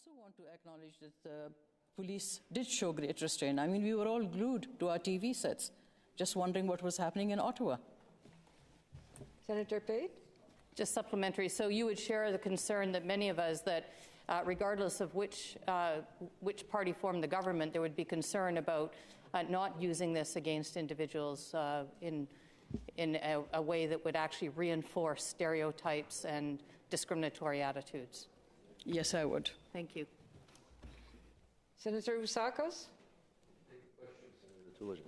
also want to acknowledge that the police did show great restraint. I mean, we were all glued to our TV sets, just wondering what was happening in Ottawa. Senator Pate? Just supplementary. So you would share the concern that many of us, that regardless of which party formed the government, there would be concern about not using this against individuals in a way that would actually reinforce stereotypes and discriminatory attitudes. Yes, I would. Thank you. Senator Ousakos? Senator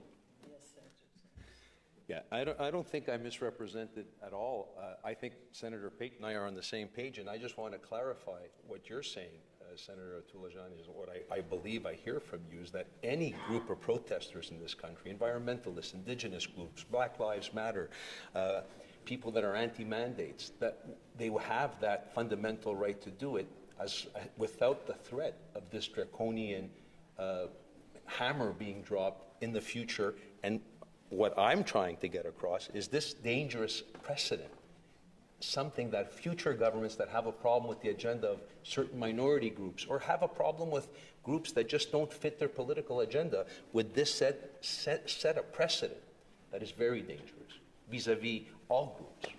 Yeah, I don't think I misrepresented at all. I think Senator Pate and I are on the same page, and I just want to clarify what you're saying, Senator Toulajan, is what I believe I hear from you, is that any group of protesters in this country, environmentalists, Indigenous groups, Black Lives Matter, people that are anti-mandates, that they will have that fundamental right to do it without the threat of this draconian hammer being dropped in the future. And what I'm trying to get across is this dangerous precedent, something that future governments that have a problem with the agenda of certain minority groups or have a problem with groups that just don't fit their political agenda, would this set a precedent that is very dangerous vis-a-vis all groups.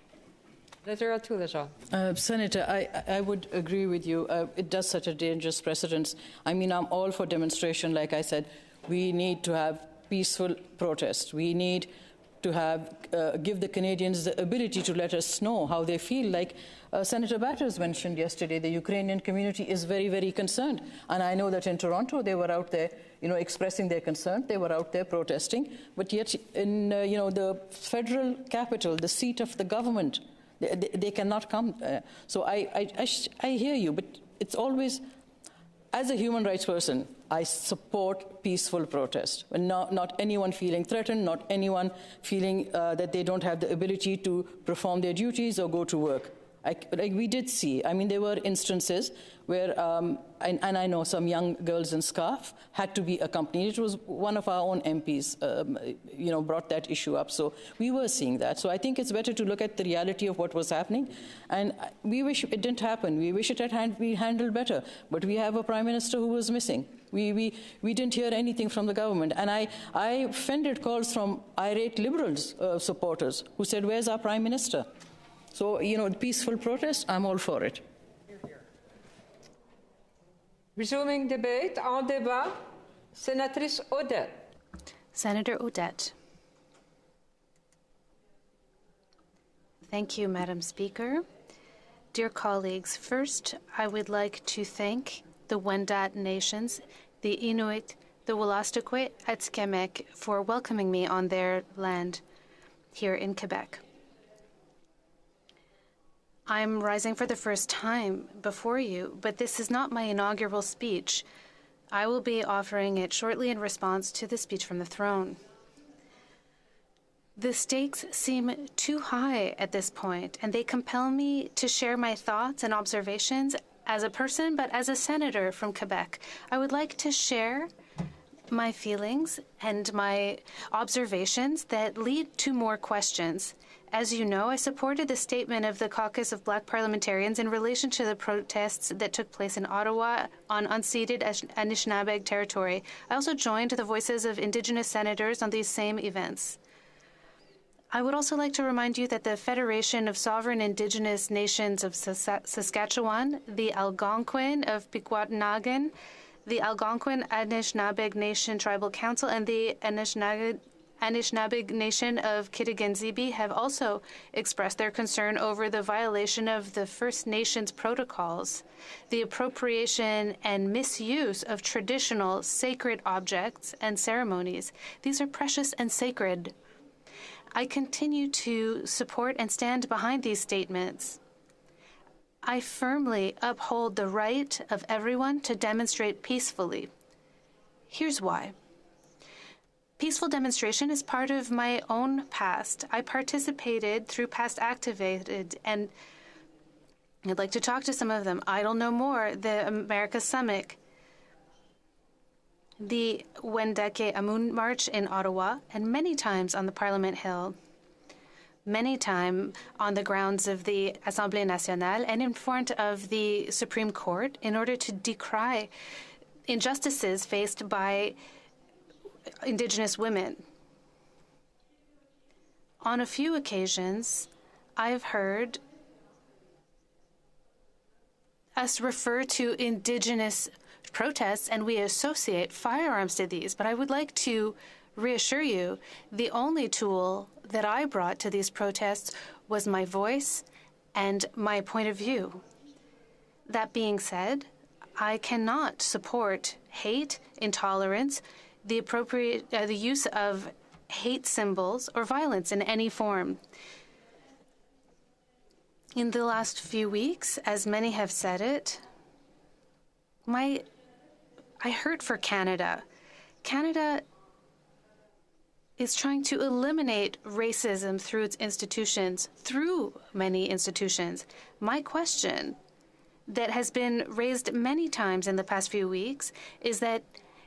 Senator, I would agree with you. It does set a dangerous precedent. I mean, I'm all for demonstration. Like I said, we need to have peaceful protest. We need to have give the Canadians the ability to let us know how they feel. Like Senator Batters mentioned yesterday, the Ukrainian community is very, very concerned. And I know that in Toronto, they were out there, expressing their concern. They were out there protesting. But yet, in the federal capital, the seat of the government, they cannot come. So I hear you, but it's always, as a human rights person, I support peaceful protest. Not anyone feeling threatened, not anyone feeling that they don't have the ability to perform their duties or go to work. Like we did see, I mean, there were instances where, and I know some young girls in scarf had to be accompanied. It was one of our own MPs, brought that issue up. So we were seeing that. So I think it's better to look at the reality of what was happening. And we wish it didn't happen. We wish it had been handled better. But we have a Prime Minister who was missing. We didn't hear anything from the government. And I fended calls from irate Liberals supporters who said, where's our Prime Minister? So, peaceful protest, I'm all for it. Resuming debate, en débat, Sénatrice Odette. Senator Odette. Thank you, Madam Speaker. Dear colleagues, first, I would like to thank the Wendat nations, the Inuit, the Wolastoqey, Atikamekw, for welcoming me on their land here in Quebec. I'm rising for the first time before you, but this is not my inaugural speech. I will be offering it shortly in response to the speech from the throne. The stakes seem too high at this point, and they compel me to share my thoughts and observations as a person, but as a senator from Quebec. I would like to share my feelings and my observations that lead to more questions. As you know, I supported the statement of the Caucus of Black Parliamentarians in relation to the protests that took place in Ottawa on unceded Anishinaabe territory. I also joined the voices of Indigenous senators on these same events. I would also like to remind you that the Federation of Sovereign Indigenous Nations of Saskatchewan, the Algonquin of Pikwatanagan, the Algonquin Anishinaabe Nation Tribal Council, and the Anishinaabe Nation of Kitigan-Zibi have also expressed their concern over the violation of the First Nations protocols, the appropriation and misuse of traditional sacred objects and ceremonies. These are precious and sacred. I continue to support and stand behind these statements. I firmly uphold the right of everyone to demonstrate peacefully. Here's why. Peaceful demonstration is part of my own past. I participated through Past Activated, and I'd like to talk to some of them. Idle No More, the America Summit, the Wendake Amun March in Ottawa, and many times on the Parliament Hill. many times on the grounds of the Assemblée nationale and in front of the Supreme Court in order to decry injustices faced by Indigenous women. On a few occasions, I've heard us refer to Indigenous protests and we associate firearms to these, but I would like to reassure you, the only tool that I brought to these protests was my voice and my point of view. That being said, I cannot support hate, intolerance, the use of hate symbols or violence in any form. In the last few weeks, as many have said it, I hurt for Canada. Canada is trying to eliminate racism through its institutions, through many institutions. My question that has been raised many times in the past few weeks is that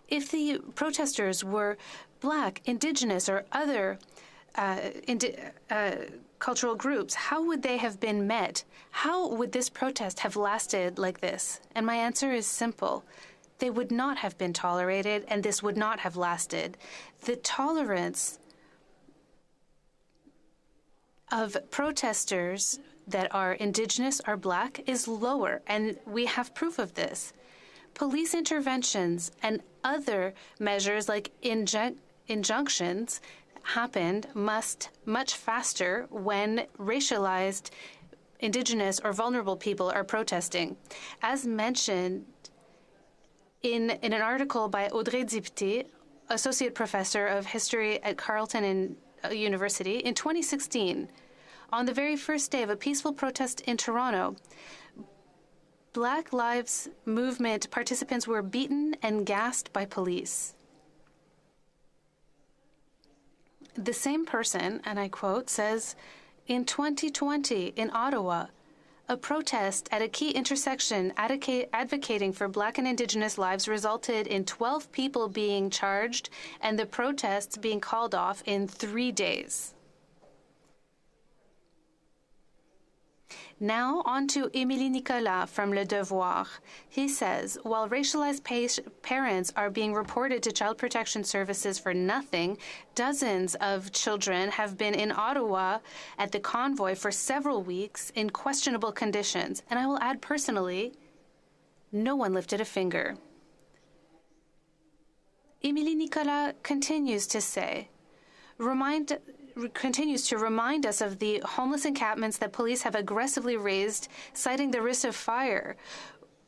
if the protesters were Black, Indigenous, or other cultural groups, how would they have been met? How would this protest have lasted like this? And my answer is simple. They would not have been tolerated, and this would not have lasted. The tolerance of protesters that are Indigenous or Black is lower, and we have proof of this. Police interventions and other measures like injunctions happened much faster when racialized Indigenous or vulnerable people are protesting. As mentioned in an article by Audrey Dipté, Associate Professor of History at Carleton University, in 2016, on the very first day of a peaceful protest in Toronto, Black Lives Movement participants were beaten and gassed by police. The same person, and I quote, says, in 2020 in Ottawa, a protest at a key intersection advocating for Black and Indigenous lives resulted in 12 people being charged and the protests being called off in 3 days. Now on to Émilie Nicolas from Le Devoir. He says, while racialized parents are being reported to Child Protection Services for nothing, dozens of children have been in Ottawa at the Convoy for several weeks in questionable conditions. And I will add personally, no one lifted a finger. Émilie Nicolas continues to remind us of the homeless encampments that police have aggressively raised, citing the risk of fire.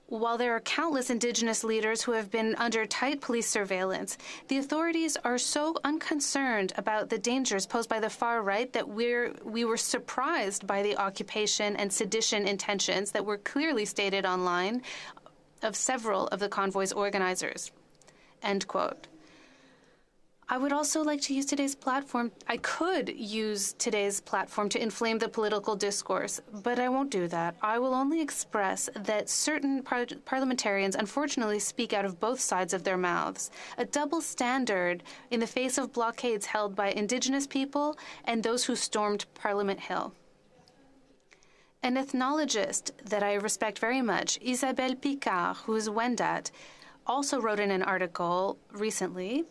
While there are countless Indigenous leaders who have been under tight police surveillance, the authorities are so unconcerned about the dangers posed by the far right that we were surprised by the occupation and sedition intentions that were clearly stated online of several of the convoy's organizers. End quote. I would also like to use today's platform. I could use today's platform to inflame the political discourse, but I won't do that. I will only express that certain parliamentarians unfortunately speak out of both sides of their mouths. A double standard in the face of blockades held by Indigenous people and those who stormed Parliament Hill. An ethnologist that I respect very much, Isabelle Picard, who is Wendat, also wrote in an article recently.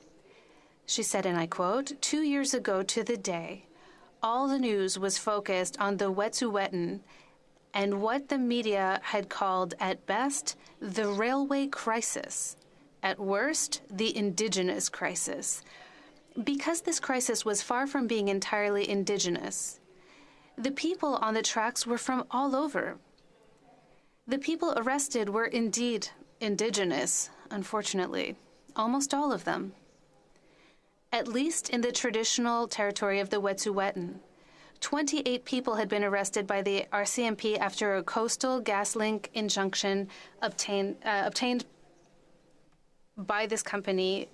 She said, and I quote, 2 years ago to the day, all the news was focused on the Wet'suwet'en and what the media had called, at best, the railway crisis, at worst, the Indigenous crisis. Because this crisis was far from being entirely Indigenous, the people on the tracks were from all over. The people arrested were indeed Indigenous, unfortunately, almost all of them. At least in the traditional territory of the Wet'suwet'en, 28 people had been arrested by the RCMP after a coastal gas link injunction obtained by this company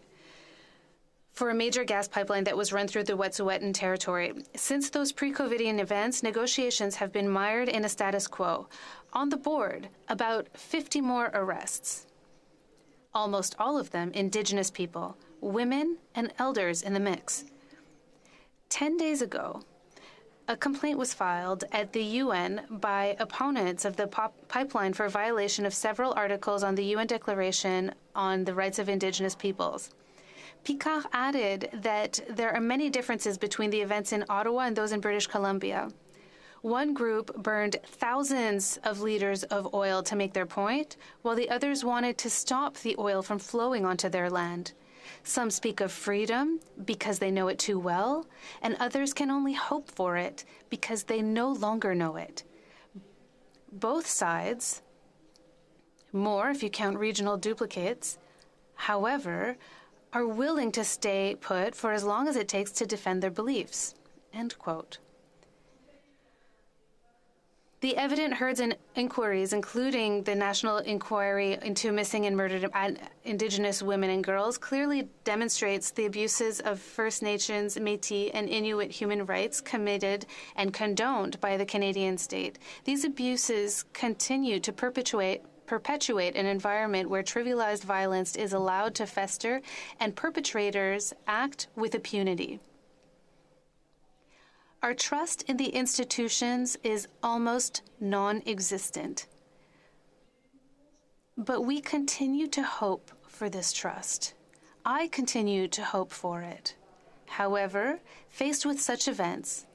for a major gas pipeline that was run through the Wet'suwet'en territory. Since those pre-COVIDian events, negotiations have been mired in a status quo. On the board, about 50 more arrests. Almost all of them Indigenous people, women and elders in the mix. 10 days ago, a complaint was filed at the UN by opponents of the pipeline for violation of several articles on the UN Declaration on the Rights of Indigenous Peoples. Picard added that there are many differences between the events in Ottawa and those in British Columbia. One group burned thousands of liters of oil to make their point, while the others wanted to stop the oil from flowing onto their land. Some speak of freedom because they know it too well, and others can only hope for it because they no longer know it. Both sides, more if you count regional duplicates, however, are willing to stay put for as long as it takes to defend their beliefs. End quote. The evident herds and inquiries, including the National Inquiry into Missing and Murdered Indigenous Women and Girls, clearly demonstrates the abuses of First Nations, Métis, and Inuit human rights committed and condoned by the Canadian state. These abuses continue to perpetuate an environment where trivialized violence is allowed to fester and perpetrators act with impunity. Our trust in the institutions is almost non-existent. But we continue to hope for this trust. I continue to hope for it. However, faced with such events,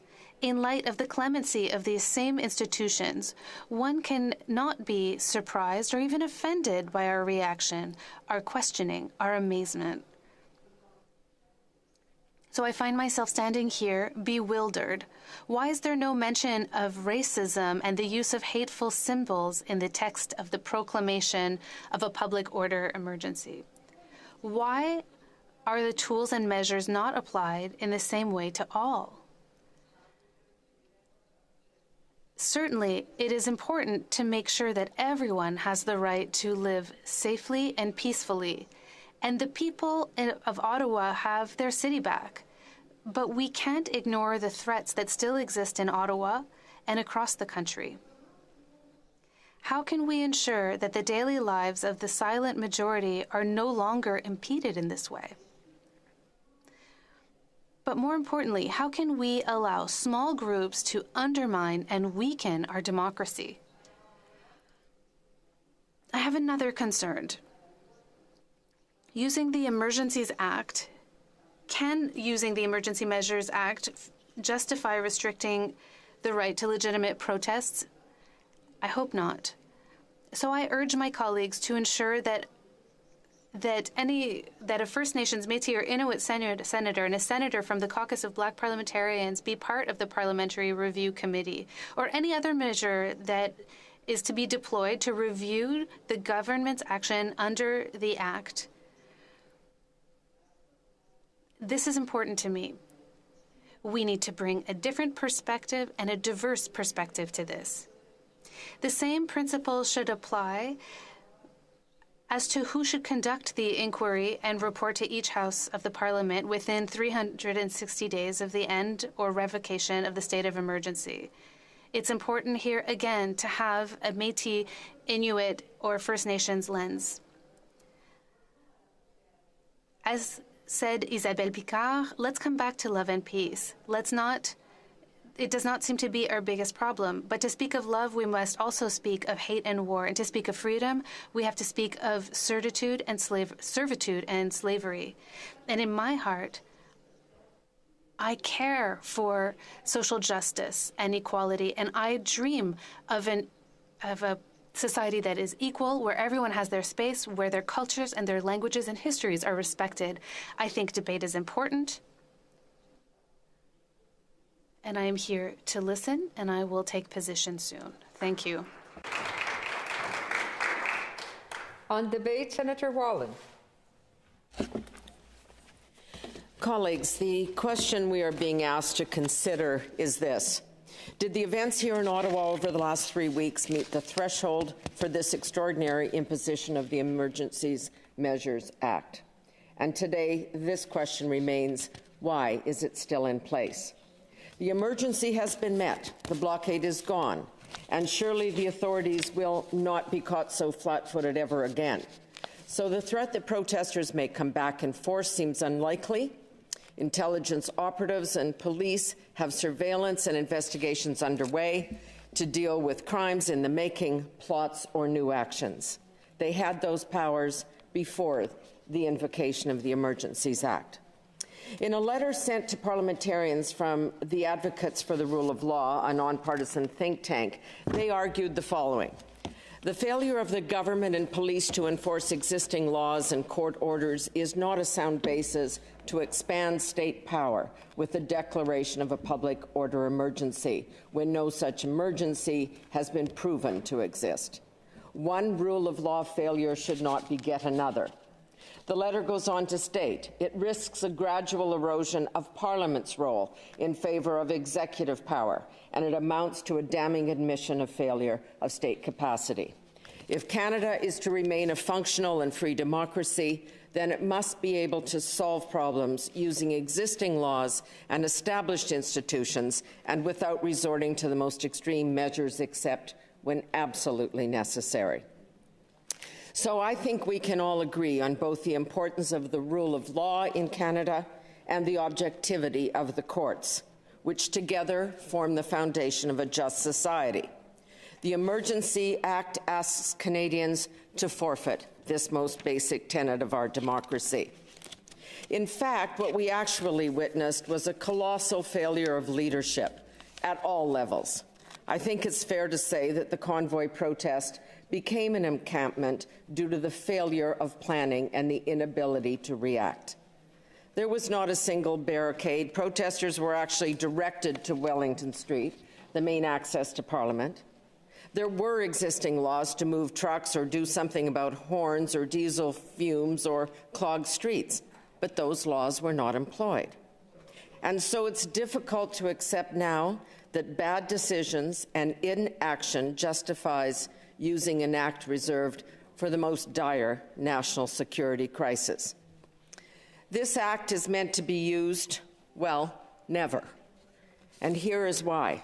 in light of the clemency of these same institutions, one can not be surprised or even offended by our reaction, our questioning, our amazement. So I find myself standing here bewildered. Why is there no mention of racism and the use of hateful symbols in the text of the proclamation of a public order emergency? Why are the tools and measures not applied in the same way to all? Certainly, it is important to make sure that everyone has the right to live safely and peacefully, and the people of Ottawa have their city back. But we can't ignore the threats that still exist in Ottawa and across the country. How can we ensure that the daily lives of the silent majority are no longer impeded in this way? But more importantly, how can we allow small groups to undermine and weaken our democracy? I have another concern. Using the Emergencies Act, can using the Emergency Measures Act justify restricting the right to legitimate protests? I hope not. So I urge my colleagues to ensure that a First Nations, Métis, or Inuit senator and a senator from the Caucus of Black Parliamentarians be part of the Parliamentary Review Committee, or any other measure that is to be deployed to review the government's action under the Act. This is important to me. We need to bring a different perspective and a diverse perspective to this. The same principles should apply as to who should conduct the inquiry and report to each House of the Parliament within 360 days of the end or revocation of the state of emergency. It's important here, again, to have a Métis, Inuit, or First Nations lens. As said Isabelle Picard, let's come back to love and peace. It does not seem to be our biggest problem, but to speak of love, we must also speak of hate and war. And to speak of freedom, we have to speak of servitude and slavery. And in my heart, I care for social justice and equality, and I dream of a society that is equal, where everyone has their space, where their cultures and their languages and histories are respected. I think debate is important, and I am here to listen, and I will take position soon. Thank you. On debate, Senator Wallin. Colleagues, the question we are being asked to consider is this. Did the events here in Ottawa over the last 3 weeks meet the threshold for this extraordinary imposition of the Emergencies Measures Act? And today, this question remains, why is it still in place? The emergency has been met, the blockade is gone, and surely the authorities will not be caught so flat-footed ever again. So the threat that protesters may come back in force seems unlikely. Intelligence operatives and police have surveillance and investigations underway to deal with crimes in the making, plots, or new actions. They had those powers before the invocation of the Emergencies Act. In a letter sent to parliamentarians from the Advocates for the Rule of Law, a nonpartisan think tank, they argued the following. The failure of the government and police to enforce existing laws and court orders is not a sound basis to expand state power with the declaration of a public order emergency when no such emergency has been proven to exist. One rule of law failure should not beget another. The letter goes on to state, it risks a gradual erosion of Parliament's role in favour of executive power, and it amounts to a damning admission of failure of state capacity. If Canada is to remain a functional and free democracy, then it must be able to solve problems using existing laws and established institutions and without resorting to the most extreme measures except when absolutely necessary. So I think we can all agree on both the importance of the rule of law in Canada and the objectivity of the courts, which together form the foundation of a just society. The Emergency Act asks Canadians to forfeit this most basic tenet of our democracy. In fact, what we actually witnessed was a colossal failure of leadership at all levels. I think it's fair to say that the Convoy protest became an encampment due to the failure of planning and the inability to react. There was not a single barricade. Protesters were actually directed to Wellington Street, the main access to Parliament. There were existing laws to move trucks or do something about horns or diesel fumes or clogged streets, but those laws were not employed. And so it's difficult to accept now that bad decisions and inaction justifies using an act reserved for the most dire national security crisis. This act is meant to be used, well, never. And here is why.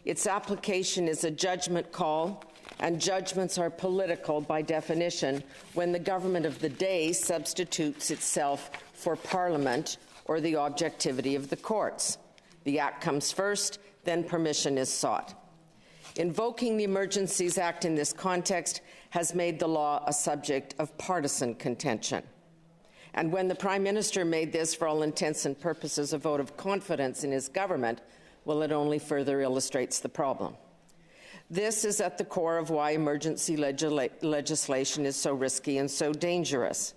Its application is a judgment call, and judgments are political by definition when the government of the day substitutes itself for Parliament or the objectivity of the courts. The act comes first, then permission is sought. Invoking the Emergencies Act in this context has made the law a subject of partisan contention. And when the Prime Minister made this, for all intents and purposes, a vote of confidence in his government, well, it only further illustrates the problem. This is at the core of why emergency legislation is so risky and so dangerous.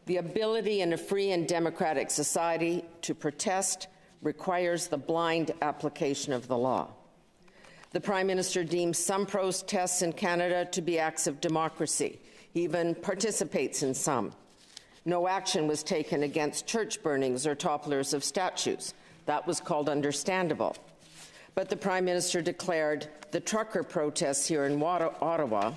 The ability in a free and democratic society to protest requires the blind application of the law. The Prime Minister deems some protests in Canada to be acts of democracy. He even participates in some. No action was taken against church burnings or topplers of statues. That was called understandable. But the Prime Minister declared the trucker protests here in Ottawa,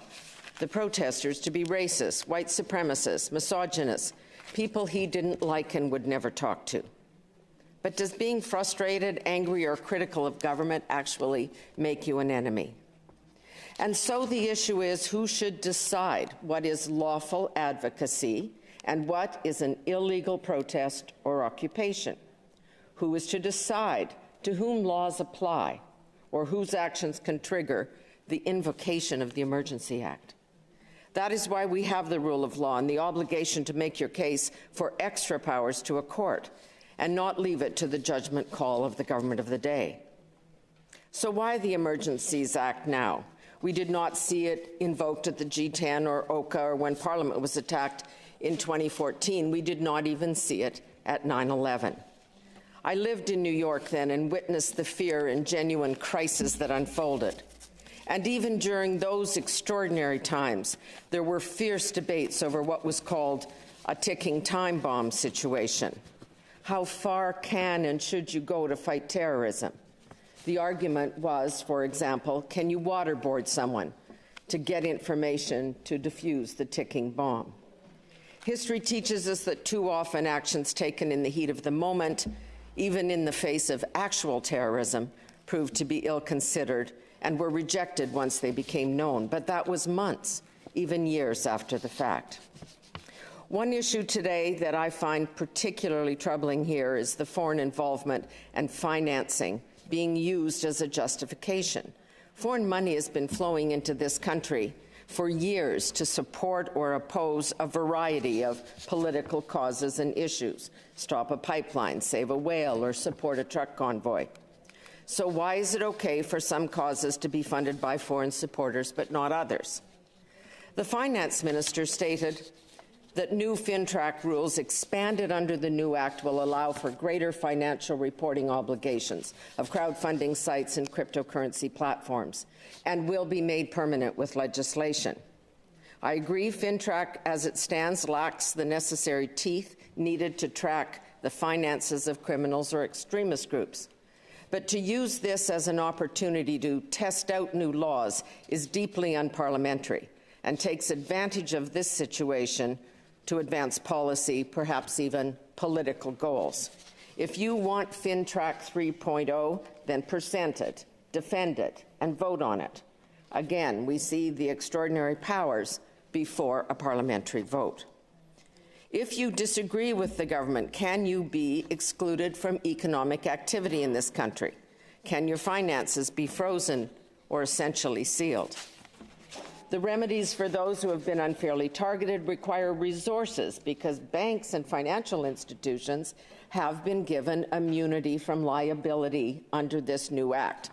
the protesters, to be racist, white supremacists, misogynists, people he didn't like and would never talk to. But does being frustrated, angry, or critical of government actually make you an enemy? And so the issue is who should decide what is lawful advocacy and what is an illegal protest or occupation? Who is to decide to whom laws apply or whose actions can trigger the invocation of the Emergency Act? That is why we have the rule of law and the obligation to make your case for extra powers to a court and not leave it to the judgment call of the government of the day. So why the Emergencies Act now? We did not see it invoked at the G10 or OCA or when Parliament was attacked in 2014. We did not even see it at 9/11. I lived in New York then and witnessed the fear and genuine crisis that unfolded. And even during those extraordinary times, there were fierce debates over what was called a ticking time bomb situation. How far can and should you go to fight terrorism? The argument was, for example, can you waterboard someone to get information to defuse the ticking bomb? History teaches us that too often actions taken in the heat of the moment, even in the face of actual terrorism, proved to be ill-considered and were rejected once they became known. But that was months, even years after the fact. One issue today that I find particularly troubling here is the foreign involvement and financing being used as a justification. Foreign money has been flowing into this country for years to support or oppose a variety of political causes and issues. Stop a pipeline, save a whale, or support a truck convoy. So why is it okay for some causes to be funded by foreign supporters but not others? The finance minister stated that new FinTrack rules expanded under the new Act will allow for greater financial reporting obligations of crowdfunding sites and cryptocurrency platforms and will be made permanent with legislation. I agree FinTrack as it stands lacks the necessary teeth needed to track the finances of criminals or extremist groups. But to use this as an opportunity to test out new laws is deeply unparliamentary and takes advantage of this situation to advance policy, perhaps even political goals. If you want FinTrack 3.0, then present it, defend it, and vote on it. Again, we see the extraordinary powers before a parliamentary vote. If you disagree with the government, can you be excluded from economic activity in this country? Can your finances be frozen or essentially sealed? The remedies for those who have been unfairly targeted require resources because banks and financial institutions have been given immunity from liability under this new act.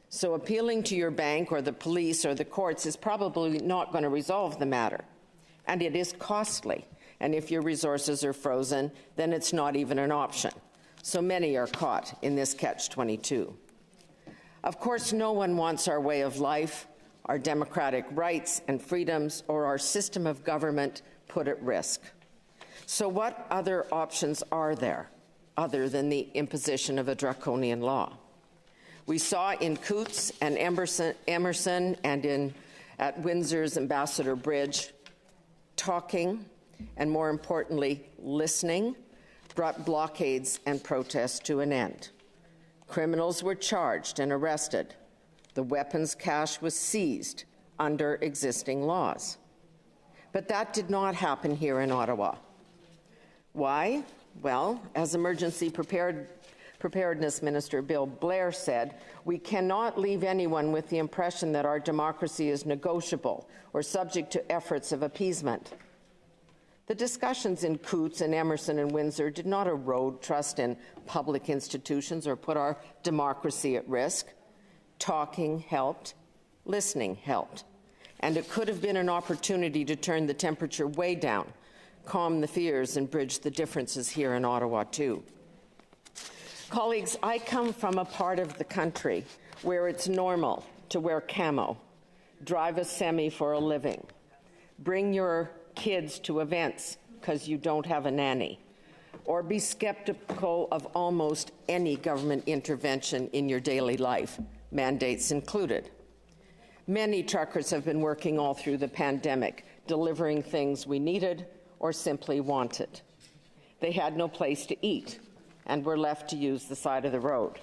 So appealing to your bank or the police or the courts is probably not going to resolve the matter. And it is costly. And if your resources are frozen, then it's not even an option. So many are caught in this catch-22. Of course, no one wants our way of life, our democratic rights and freedoms, or our system of government put at risk. So what other options are there other than the imposition of a draconian law? We saw in Coutts and Emerson and at Windsor's Ambassador Bridge, talking and, more importantly, listening brought blockades and protests to an end. Criminals were charged and arrested. The weapons cache was seized under existing laws. But that did not happen here in Ottawa. Why? Well, as Emergency Preparedness Minister Bill Blair said, we cannot leave anyone with the impression that our democracy is negotiable or subject to efforts of appeasement. The discussions in Coutts and Emerson and Windsor did not erode trust in public institutions or put our democracy at risk. Talking helped, listening helped, and it could have been an opportunity to turn the temperature way down, calm the fears, and bridge the differences here in Ottawa, too. Colleagues, I come from a part of the country where it's normal to wear camo, drive a semi for a living, bring your kids to events because you don't have a nanny, or be skeptical of almost any government intervention in your daily life, mandates included. Many truckers have been working all through the pandemic, delivering things we needed or simply wanted. They had no place to eat and were left to use the side of the road.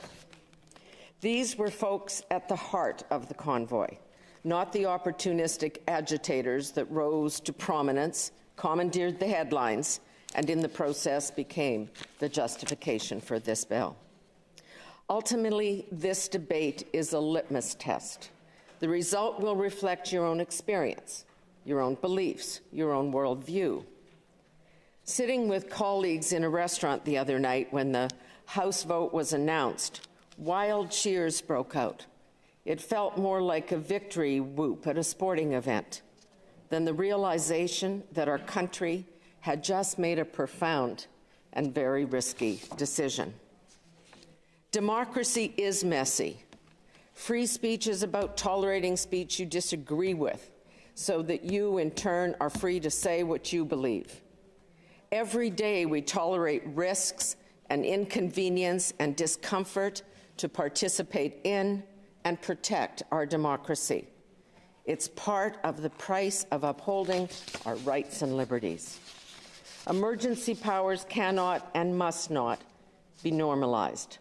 These were folks at the heart of the convoy, not the opportunistic agitators that rose to prominence, commandeered the headlines, and in the process became the justification for this bill. Ultimately, this debate is a litmus test. The result will reflect your own experience, your own beliefs, your own worldview. Sitting with colleagues in a restaurant the other night when the House vote was announced, wild cheers broke out. It felt more like a victory whoop at a sporting event than the realization that our country had just made a profound and very risky decision. Democracy is messy. Free speech is about tolerating speech you disagree with so that you, in turn, are free to say what you believe. Every day we tolerate risks and inconvenience and discomfort to participate in and protect our democracy. It's part of the price of upholding our rights and liberties. Emergency powers cannot and must not be normalized,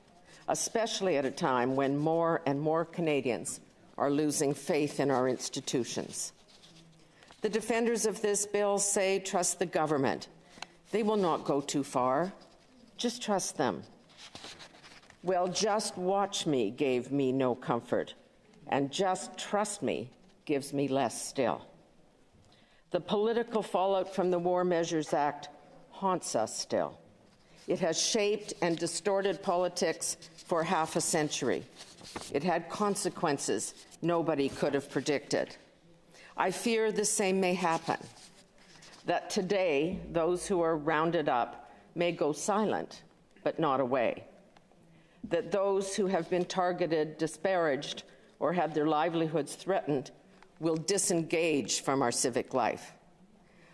especially at a time when more and more Canadians are losing faith in our institutions. The defenders of this bill say trust the government. They will not go too far. Just trust them. Well, just watch me gave me no comfort, and just trust me gives me less still. The political fallout from the War Measures Act haunts us still. It has shaped and distorted politics for half a century. It had consequences nobody could have predicted. I fear the same may happen, that today those who are rounded up may go silent, but not away, that those who have been targeted, disparaged, or had their livelihoods threatened will disengage from our civic life.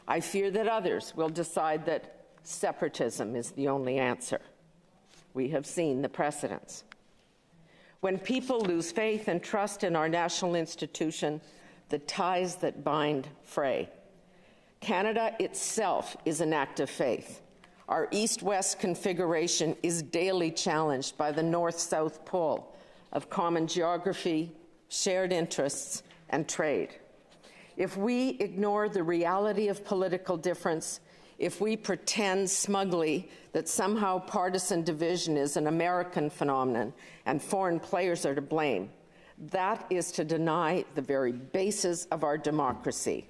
I fear that others will decide that separatism is the only answer. We have seen the precedents. When people lose faith and trust in our national institution, the ties that bind fray. Canada itself is an act of faith. Our east-west configuration is daily challenged by the north-south pull of common geography, shared interests, and trade. If we ignore the reality of political difference, if we pretend smugly that somehow partisan division is an American phenomenon and foreign players are to blame, that is to deny the very basis of our democracy.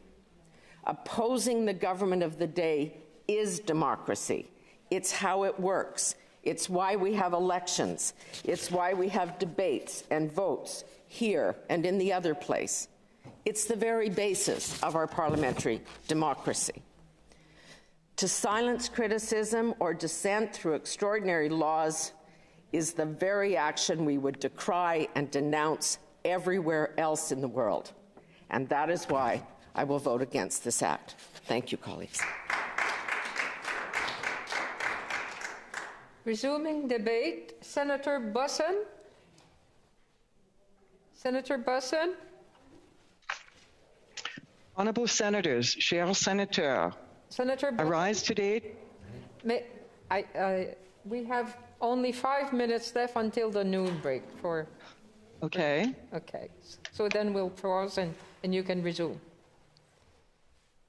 Opposing the government of the day is democracy. It's how it works. It's why we have elections. It's why we have debates and votes here and in the other place. It's the very basis of our parliamentary democracy. To silence criticism or dissent through extraordinary laws is the very action we would decry and denounce everywhere else in the world. And that is why I will vote against this act. Thank you, colleagues. Resuming debate, Senator Busson. Senator Busson. Honourable Senators, chers sénateurs, Senator I Busson. rise today. We have only 5 minutes left until the noon break. Okay. Okay. So then we'll pause and you can resume.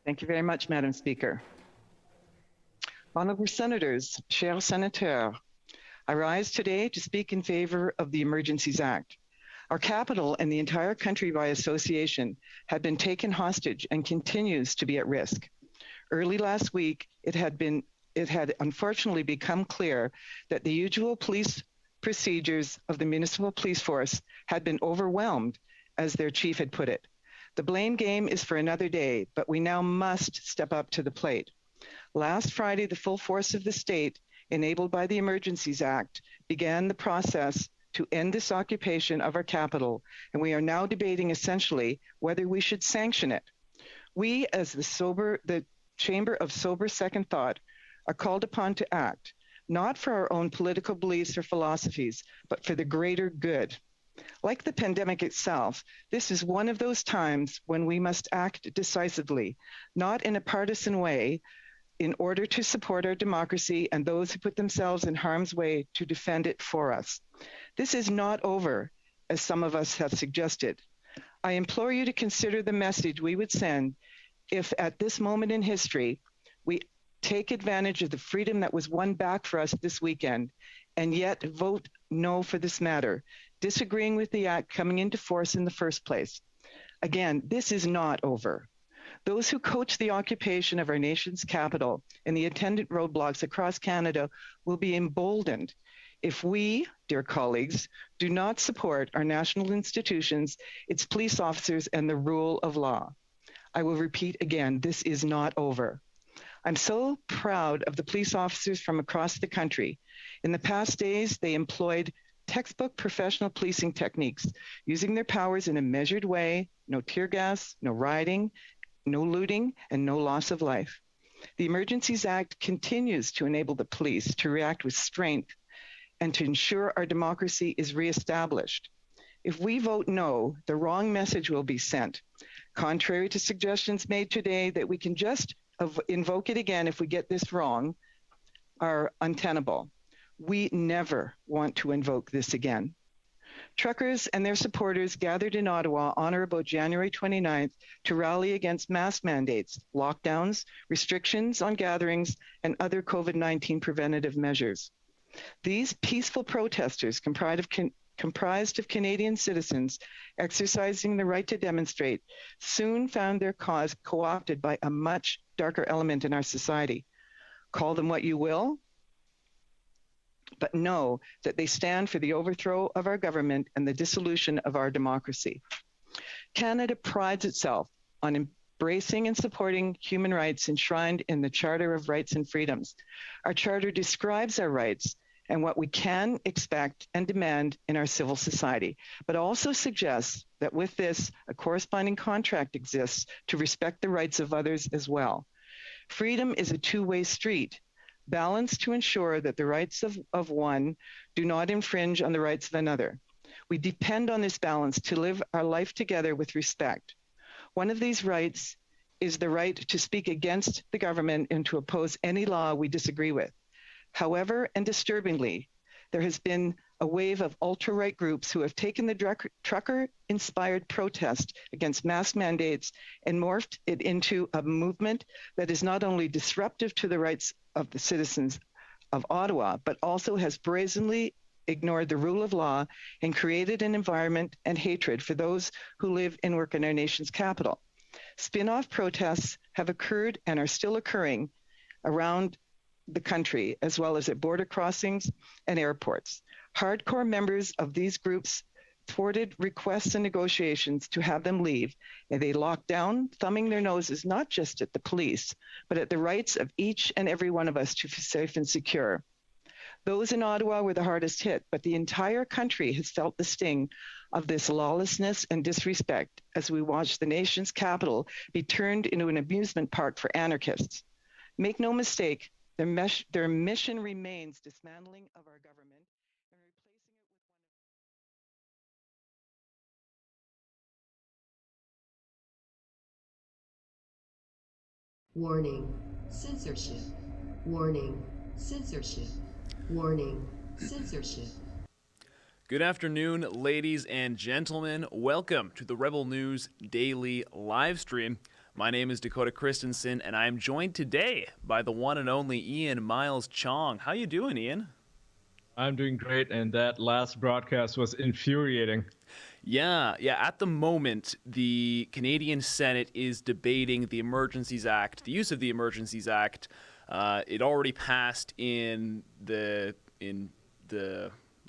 Thank you very much, Madam Speaker. Honourable Senators, chers sénateurs, I rise today to speak in favour of the Emergencies Act. Our capital and the entire country by association had been taken hostage and continues to be at risk. Early last week, it had unfortunately become clear that the usual police procedures of the municipal police force had been overwhelmed, as their chief had put it. The blame game is for another day, but we now must step up to the plate. Last Friday, the full force of the state, enabled by the Emergencies Act, began the process to end this occupation of our capital, and we are now debating essentially whether we should sanction it. We, as the Chamber of Sober Second Thought, are called upon to act, not for our own political beliefs or philosophies, but for the greater good. Like the pandemic itself, this is one of those times when we must act decisively, not in a partisan way, in order to support our democracy and those who put themselves in harm's way to defend it for us. This is not over, as some of us have suggested. I implore you to consider the message we would send if at this moment in history, we take advantage of the freedom that was won back for us this weekend, and yet vote no for this matter, disagreeing with the act coming into force in the first place. Again, this is not over. Those who coach the occupation of our nation's capital and the attendant roadblocks across Canada will be emboldened if we, dear colleagues, do not support our national institutions, its police officers, and the rule of law. I will repeat again, this is not over. I'm so proud of the police officers from across the country. In the past days, they employed textbook professional policing techniques, using their powers in a measured way, no tear gas, no rioting, no looting, and no loss of life. The Emergencies Act continues to enable the police to react with strength and to ensure our democracy is reestablished. If we vote no, the wrong message will be sent. Contrary to suggestions made today that we can just invoke it again if we get this wrong, are untenable. We never want to invoke this again. Truckers and their supporters gathered in Ottawa on or about January 29th to rally against mask mandates, lockdowns, restrictions on gatherings, and other COVID-19 preventative measures. These peaceful protesters, comprised of Canadian citizens exercising the right to demonstrate, soon found their cause co-opted by a much darker element in our society. Call them what you will, but know that they stand for the overthrow of our government and the dissolution of our democracy. Canada prides itself on embracing and supporting human rights enshrined in the Charter of Rights and Freedoms. Our charter describes our rights and what we can expect and demand in our civil society, but also suggests that with this, a corresponding contract exists to respect the rights of others as well. Freedom is a two-way street, balanced to ensure that the rights of one do not infringe on the rights of another. We depend on this balance to live our life together with respect. One of these rights is the right to speak against the government and to oppose any law we disagree with. However, and disturbingly, there has been a wave of ultra-right groups who have taken the trucker-inspired protest against mask mandates and morphed it into a movement that is not only disruptive to the rights of the citizens of Ottawa, but also has brazenly ignored the rule of law and created an environment and hatred for those who live and work in our nation's capital. Spin-off protests have occurred and are still occurring around the country, as well as at border crossings and airports. Hardcore members of these groups thwarted requests and negotiations to have them leave, and they locked down, thumbing their noses not just at the police, but at the rights of each and every one of us to be safe and secure. Those in Ottawa were the hardest hit, but the entire country has felt the sting of this lawlessness and disrespect as we watch the nation's capital be turned into an amusement park for anarchists. Make no mistake, their mission remains dismantling of our government and replacing it with one of... Warning, censorship. Warning, censorship. Warning, censorship. Good afternoon, ladies and gentlemen. Welcome to the Rebel News Daily Livestream. My name is Dakota Christensen, and I am joined today by the one and only Ian Miles Chong. How you doing, Ian? I'm doing great, and that last broadcast was infuriating. Yeah. At the moment, the Canadian Senate is debating the Emergencies Act, the use of the Emergencies Act. It already passed in the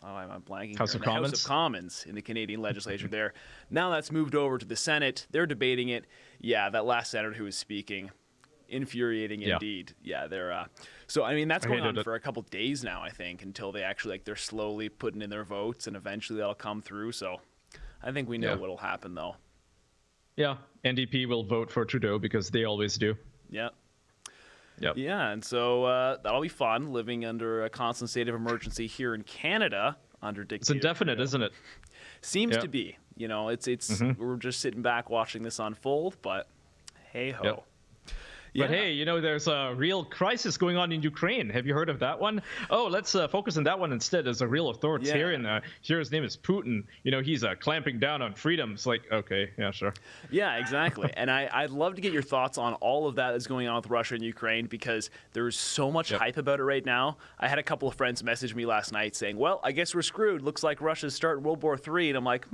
I'm blanking. House of Commons? House of Commons in the Canadian legislature there. Now that's moved over to the Senate. They're debating it. Yeah, that last senator who was speaking, infuriating indeed. Yeah, they're so I mean that's going on for a couple days now, I think, until they actually they're slowly putting in their votes and eventually that'll come through. So I think we know what'll happen though. Yeah, NDP will vote for Trudeau because they always do. Yeah. Yep. Yeah, and so that'll be fun, living under a constant state of emergency here in Canada under dictatorship. It's indefinite, isn't it? Seems to be. You know, it's we're just sitting back watching this unfold, but hey-ho. Yep. But hey, you know, there's a real crisis going on in Ukraine. Have you heard of that one? Oh, let's focus on that one instead. There's a real authoritarian. Here his name is Putin. You know, he's clamping down on freedoms. Like, okay, yeah, sure. Yeah, exactly. And I'd love to get your thoughts on all of that that's going on with Russia and Ukraine because there's so much hype about it right now. I had a couple of friends message me last night saying, well, I guess we're screwed. Looks like Russia's starting World War III. And I'm like,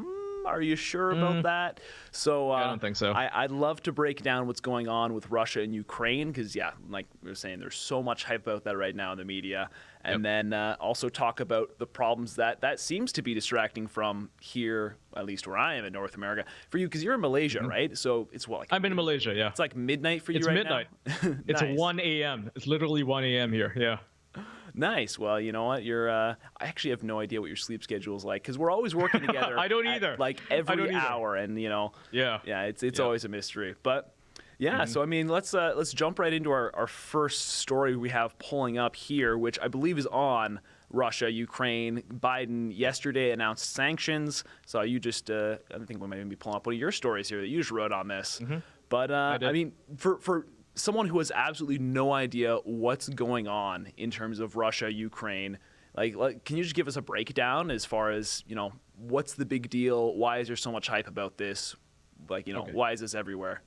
are you sure about that? So I don't think so. I'd love to break down what's going on with Russia and Ukraine because, like we were saying, there's so much hype about that right now in the media. And then also talk about the problems that seems to be distracting from here, at least where I am in North America. For you, because you're in Malaysia, right? So it's what? Like I'm in Malaysia, yeah. It's like midnight for you right now? It's midnight. It's 1 a.m. It's literally 1 a.m. here, yeah. Nice. Well, you know what? I actually have no idea what your sleep schedule is like because we're always working together. I don't either. Like every hour, and it's always a mystery. But so I mean, let's jump right into our first story we have pulling up here, which I believe is on Russia, Ukraine. Biden yesterday announced sanctions. So you just, I think we might even be pulling up one of your stories here that you just wrote on this. But I mean, for someone who has absolutely no idea what's going on in terms of Russia, Ukraine, Like, can you just give us a breakdown as far as, what's the big deal? Why is there so much hype about this? Like, why is this everywhere?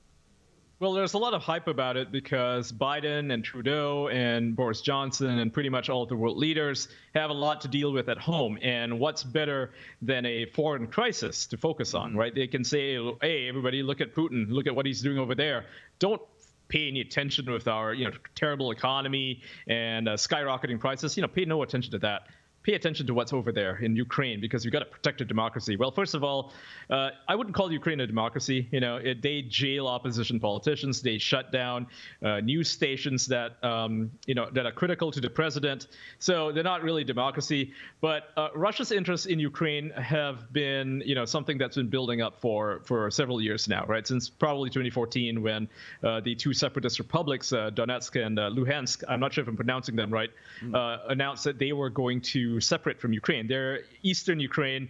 Well, there's a lot of hype about it because Biden and Trudeau and Boris Johnson and pretty much all of the world leaders have a lot to deal with at home. And what's better than a foreign crisis to focus on, right? They can say, hey, everybody, look at Putin. Look at what he's doing over there. Don't pay any attention with our, terrible economy and skyrocketing prices. Pay no attention to that. Pay attention to what's over there in Ukraine, because you've got to protect a democracy. Well, first of all, I wouldn't call Ukraine a democracy. They jail opposition politicians. They shut down news stations that that are critical to the president. So they're not really democracy. But Russia's interests in Ukraine have been, something that's been building up for several years now, right? Since probably 2014, when the two separatist republics, Donetsk and Luhansk, I'm not sure if I'm pronouncing them right, announced that they were going to separate from Ukraine. They're eastern Ukraine.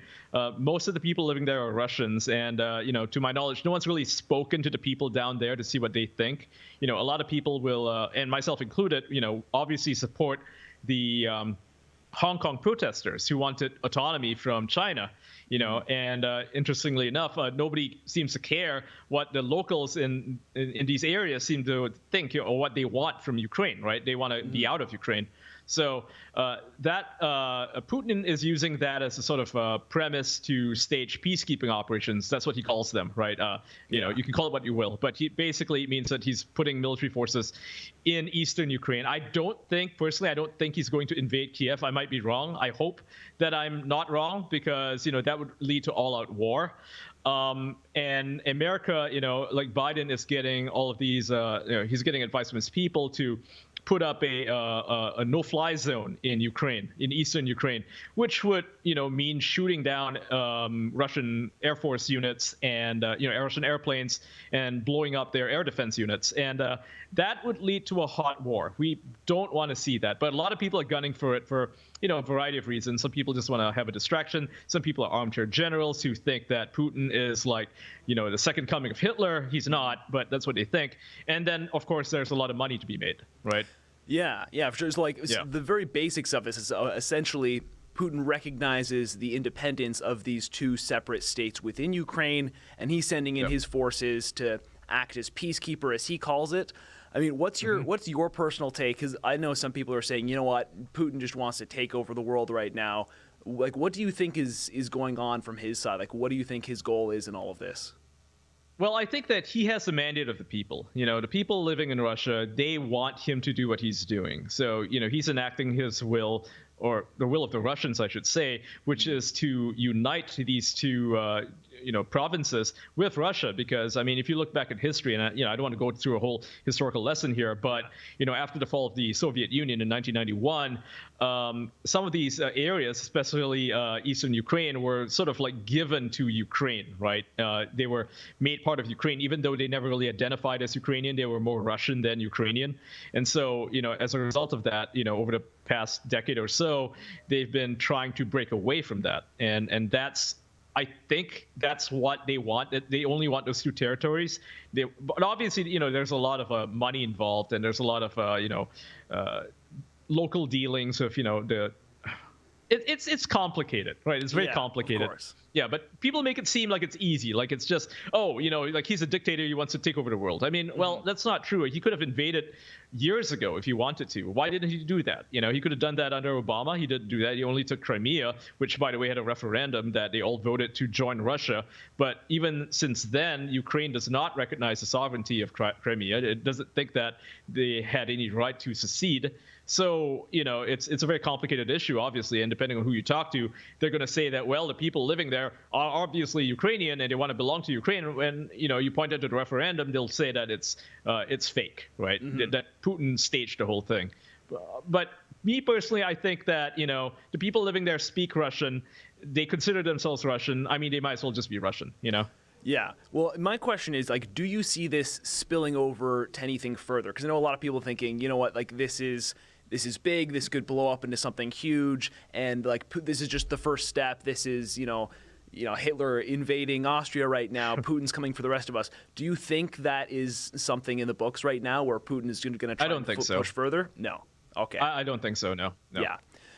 Most of the people living there are Russians, and to my knowledge, no one's really spoken to the people down there to see what they think. A lot of people will, and myself included, obviously support the Hong Kong protesters who wanted autonomy from China. And interestingly enough, nobody seems to care what the locals in these areas seem to think, or what they want from Ukraine, right? They want to be out of Ukraine. So Putin is using that as a sort of premise to stage peacekeeping operations. That's what he calls them, right? You can call it what you will, but he basically means that he's putting military forces in eastern Ukraine. I don't think he's going to invade Kiev. I might be wrong. I hope that I'm not wrong, because that would lead to all-out war. And America, like Biden is getting all of these, he's getting advice from his people to put up a no-fly zone in Ukraine, in eastern Ukraine, which would, mean shooting down Russian Air Force units and, Russian airplanes, and blowing up their air defense units. And that would lead to a hot war. We don't want to see that. But a lot of people are gunning for it for, a variety of reasons. Some people just want to have a distraction. Some people are armchair generals who think that Putin is like, the second coming of Hitler. He's not, but that's what they think. And then, of course, there's a lot of money to be made, right? Yeah, for sure. It's the very basics of this is essentially Putin recognizes the independence of these two separate states within Ukraine, and he's sending in his forces to act as peacekeeper, as he calls it. I mean, what's your personal take? Because I know some people are saying, you know what, Putin just wants to take over the world right now. Like, what do you think is going on from his side? Like, what do you think his goal is in all of this? Well, I think that he has the mandate of the people. The people living in Russia, they want him to do what he's doing. So, he's enacting his will, or the will of the Russians, I should say, which is to unite these two provinces with Russia. Because, I mean, if you look back at history, and I don't want to go through a whole historical lesson here, but after the fall of the Soviet Union in 1991, some of these areas, especially eastern Ukraine, were sort of like given to Ukraine, right? They were made part of Ukraine, even though they never really identified as Ukrainian. They were more Russian than Ukrainian. And so, as a result of that, over the past decade or so, they've been trying to break away from that. And that's, I think that's what they want. They only want those two territories. But obviously, there's a lot of money involved, and there's a lot of local dealings with, it's complicated, right? It's very complicated. Of course. Yeah, but people make it seem like it's easy, like it's just, like he's a dictator, he wants to take over the world. I mean, well, that's not true. He could have invaded years ago if he wanted to. Why didn't he do that? He could have done that under Obama. He didn't do that. He only took Crimea, which, by the way, had a referendum that they all voted to join Russia. But even since then, Ukraine does not recognize the sovereignty of Crimea. It doesn't think that they had any right to secede. So, it's a very complicated issue, obviously, and depending on who you talk to, they're going to say that, well, the people living there are obviously Ukrainian and they want to belong to Ukraine. When, you point out to the referendum, they'll say that it's fake, right? Mm-hmm. That Putin staged the whole thing. But me personally, I think that, the people living there speak Russian. They consider themselves Russian. I mean, they might as well just be Russian, Yeah. Well, my question is, like, do you see this spilling over to anything further? Because I know a lot of people thinking, you know what, like, this is big, this could blow up into something huge, and like this is just the first step. This is, Hitler invading Austria right now. Putin's coming for the rest of us. Do you think that is something in the books right now where Putin is going to try to push further? No. Okay. I don't think so, no. Yeah.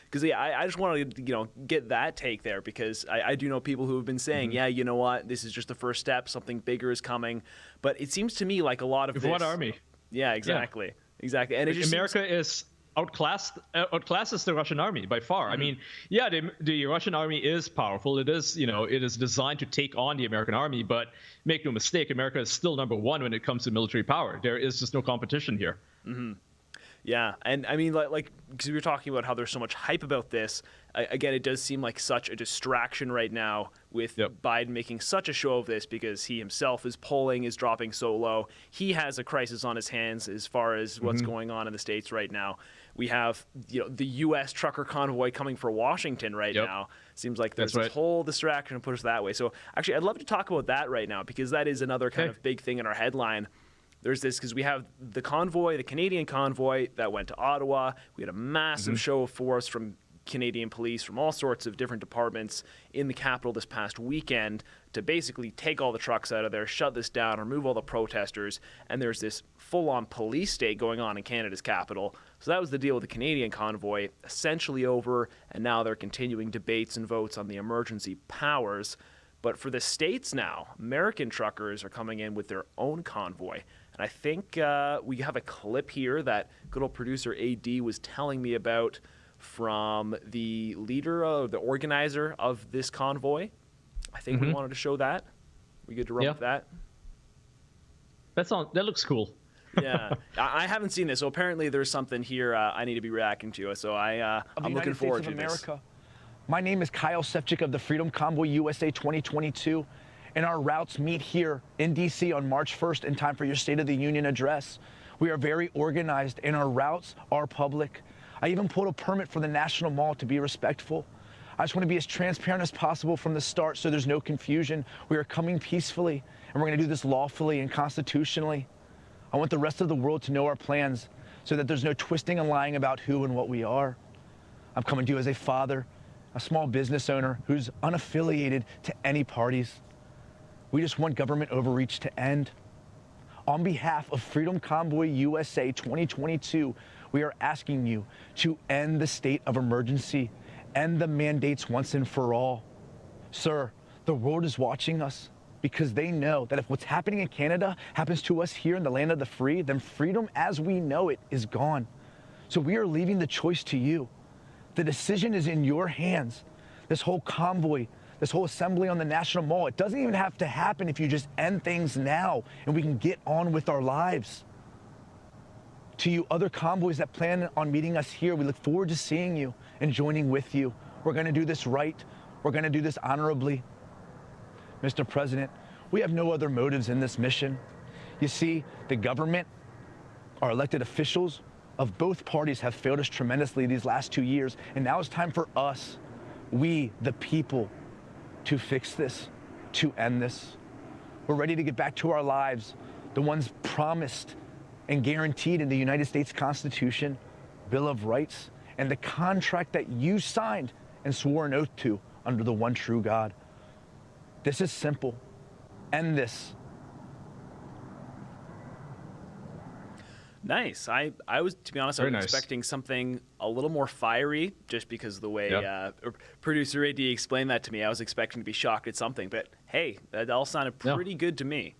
Because I just wanted to get that take there, because I do know people who have been saying, yeah, you know what, this is just the first step, something bigger is coming. But it seems to me like a lot of With this. what army? Yeah, exactly, exactly. And it just America is outclasses the Russian army by far. I mean, yeah, the Russian army is powerful. It is, it is designed to take on the American army. But make no mistake, America is still number one when it comes to military power. There is just no competition here. Yeah, and I mean, like, because we were talking about how there's so much hype about this. Again, it does seem like such a distraction right now with Biden making such a show of this, because he himself, his polling is dropping so low. He has a crisis on his hands as far as what's going on in the States right now. We have, the U.S. trucker convoy coming for Washington right now. Seems like there's this whole distraction pushed that way. So actually, I'd love to talk about that right now, because that is another kind of big thing in our headline. There's this, because we have the convoy, the Canadian convoy that went to Ottawa. We had a massive show of force from Canadian police, from all sorts of different departments in the capital this past weekend to basically take all the trucks out of there, shut this down, remove all the protesters. And there's this full-on police state going on in Canada's capital. So that was the deal with the Canadian convoy, essentially over, and now they're continuing debates and votes on the emergency powers. But for the states now, American truckers are coming in with their own convoy. And I think we have a clip here that good old producer AD was telling me about from the leader, the organizer of this convoy. I think we wanted to show that. We good to run with that? That looks cool. Yeah, I haven't seen this. So apparently there's something here I need to be reacting to. So I'm looking forward to this. My name is Kyle Sefcik of the Freedom Convoy USA 2022, and our routes meet here in D.C. on March 1st in time for your State of the Union address. We are very organized, and our routes are public. I even pulled a permit for the National Mall to be respectful. I just want to be as transparent as possible from the start so there's no confusion. We are coming peacefully, and we're going to do this lawfully and constitutionally. I want the rest of the world to know our plans so that there's no twisting and lying about who and what we are. I'm coming to you as a father, a small business owner who's unaffiliated to any parties. We just want government overreach to end. On behalf of Freedom Convoy USA 2022, we are asking you to end the state of emergency, end the mandates once and for all. Sir, the world is watching us because they know that if what's happening in Canada happens to us here in the land of the free, then freedom as we know it is gone. So we are leaving the choice to you. The decision is in your hands. This whole convoy, this whole assembly on the National Mall, it doesn't even have to happen if you just end things now and we can get on with our lives. To you other convoys that plan on meeting us here, we look forward to seeing you and joining with you. We're going to do this right. We're going to do this honorably. Mr. President, we have no other motives in this mission. You see, the government, our elected officials of both parties have failed us tremendously these last 2 years, and now it's time for us, we, the people, to fix this, to end this. We're ready to get back to our lives, the ones promised and guaranteed in the United States Constitution, Bill of Rights, and the contract that you signed and swore an oath to under the one true God. This is simple. End this. Nice. I was, to be honest, I was expecting something a little more fiery, just because of the way producer AD explained that to me. I was expecting to be shocked at something, but hey, that all sounded pretty good to me.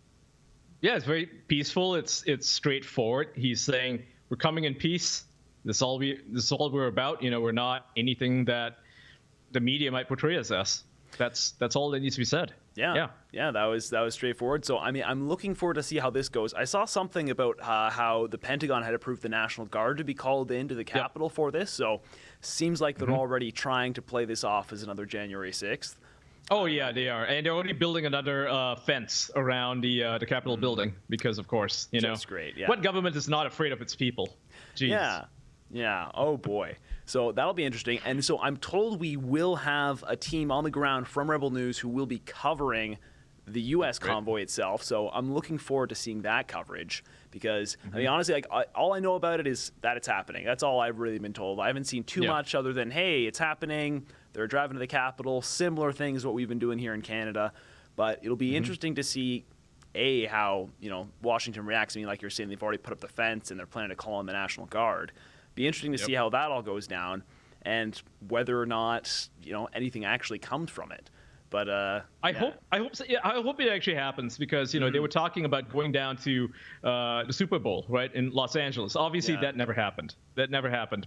Yeah, it's very peaceful. It's straightforward. He's saying we're coming in peace. This is all we're about. We're not anything that the media might portray us as. That's all that needs to be said. Yeah, that was straightforward. So I mean, I'm looking forward to see how this goes. I saw something about how the Pentagon had approved the National Guard to be called into the Capitol for this. So seems like they're already trying to play this off as another January 6th. Oh yeah, they are, and they're already building another fence around the Capitol building because, of course, That's great. Yeah. What government is not afraid of its people? Jeez. Yeah. Oh boy. So that'll be interesting. And so I'm told we will have a team on the ground from Rebel News who will be covering the U.S. convoy itself. So I'm looking forward to seeing that coverage because, I mean, honestly, all I know about it is that it's happening. That's all I've really been told. I haven't seen too much other than, hey, it's happening. They're driving to the Capitol. Similar things what we've been doing here in Canada. But it'll be interesting to see, how, Washington reacts. I mean, like you're saying, they've already put up the fence and they're planning to call in the National Guard. Be interesting to see how that all goes down. and whether or not, anything actually comes from it. But I hope so. Yeah, I hope it actually happens because they were talking about going down to the Super Bowl, right, in Los Angeles. Obviously, that never happened.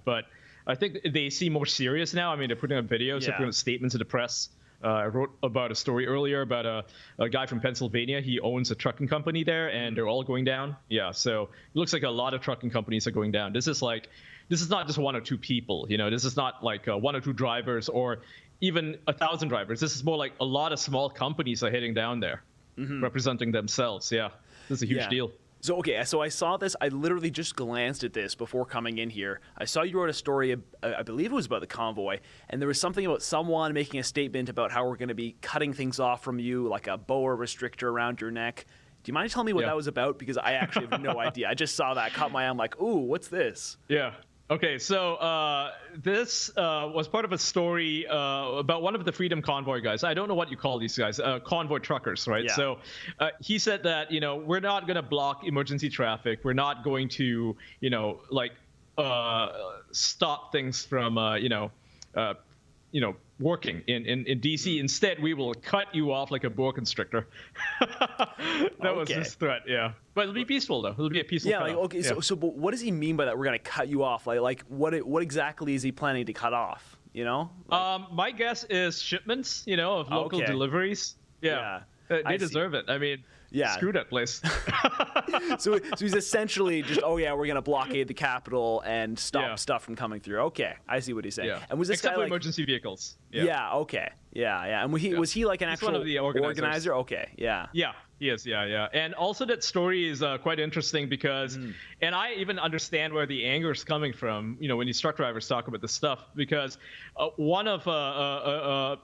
But I think they seem more serious now. I mean, they're putting up videos, they're putting up statements to the press. I wrote about a story earlier about a guy from Pennsylvania. He owns a trucking company there, and they're all going down. Yeah, so it looks like a lot of trucking companies are going down. This is not just one or two people. This is not like one or two drivers or even 1,000 drivers. This is more like a lot of small companies are heading down there, representing themselves. Yeah, this is a huge deal. So I saw this. I literally just glanced at this before coming in here. I saw you wrote a story, I believe it was about the convoy, and there was something about someone making a statement about how we're going to be cutting things off from you, like a boa restrictor around your neck. Do you mind telling me what that was about? Because I actually have no idea. I just saw that, caught my eye. I'm like, ooh, what's this? Yeah. Okay, so this was part of a story about one of the Freedom Convoy guys. I don't know what you call these guys, convoy truckers, right? Yeah. So he said that, we're not going to block emergency traffic. We're not going to, stop things from, working in DC. Instead, we will cut you off like a boa constrictor. That was his threat, yeah. But it'll be peaceful, though. It'll be a peaceful cutoff. So but what does he mean by that? We're going to cut you off? Like what exactly is he planning to cut off, my guess is shipments, of local deliveries. Yeah. They deserve it. I mean, screw that place. So he's essentially just, we're going to blockade the Capitol and stop stuff from coming through. Okay, I see what he's saying. Yeah. And was this Except guy for emergency vehicles. Yeah. Okay. Yeah. And was he like an actual one of the organizer? Okay. Yeah. Yeah. He is. Yeah. And also that story is quite interesting because, and I even understand where the anger is coming from. When these truck drivers talk about this stuff, because one of